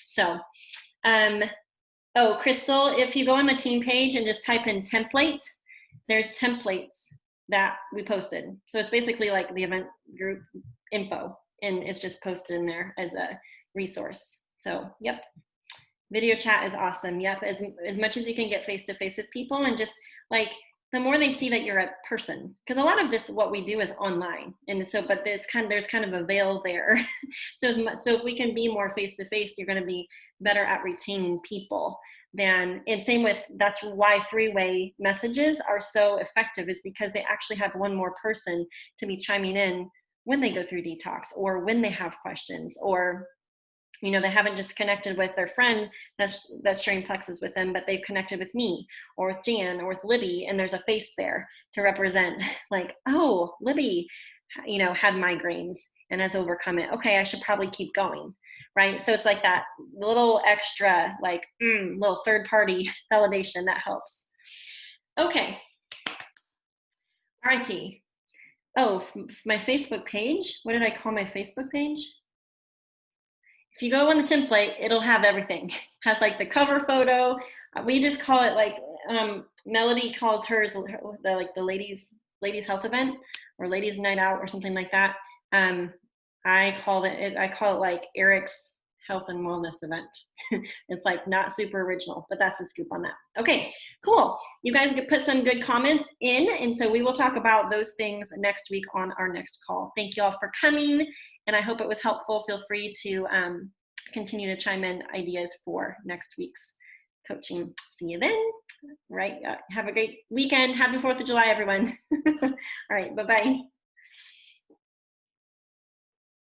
So, oh, Crystal, if you go on the team page and just type in template, there's templates that we posted. So it's basically like the event group info, and it's just posted in there as a resource. So, yep. Video chat is awesome. Yep, as much as you can get face-to-face with people, and just like the more they see that you're a person, because a lot of this, what we do is online. And so, but there's kind of a veil there. So if we can be more face-to-face, you're going to be better at retaining people. And same with, that's why three-way messages are so effective, is because they actually have one more person to be chiming in when they go through detox, or when they have questions, or they haven't just connected with their friend that's sharing plexus with them, but they've connected with me or with Jan or with Libby, and there's a face there to represent, like, oh, Libby, had migraines and has overcome it. Okay, I should probably keep going, right? So it's like that little extra, like, little third-party validation that helps. Okay. Alrighty. Oh, my Facebook page. What did I call my Facebook page? If you go on the template, it'll have everything. It has like the cover photo. We just call it, like, Melody calls hers the ladies health event, or ladies night out, or something like that. I call it like Eric's health and wellness event. It's like not super original, but that's the scoop on that. Okay, cool. You guys can put some good comments in, and so we will talk about those things next week on our next call. Thank you all for coming, and I hope it was helpful. Feel free to continue to chime in ideas for next week's coaching. See you then. Right. Have a great weekend. Happy 4th of July, everyone. All right. Bye-bye.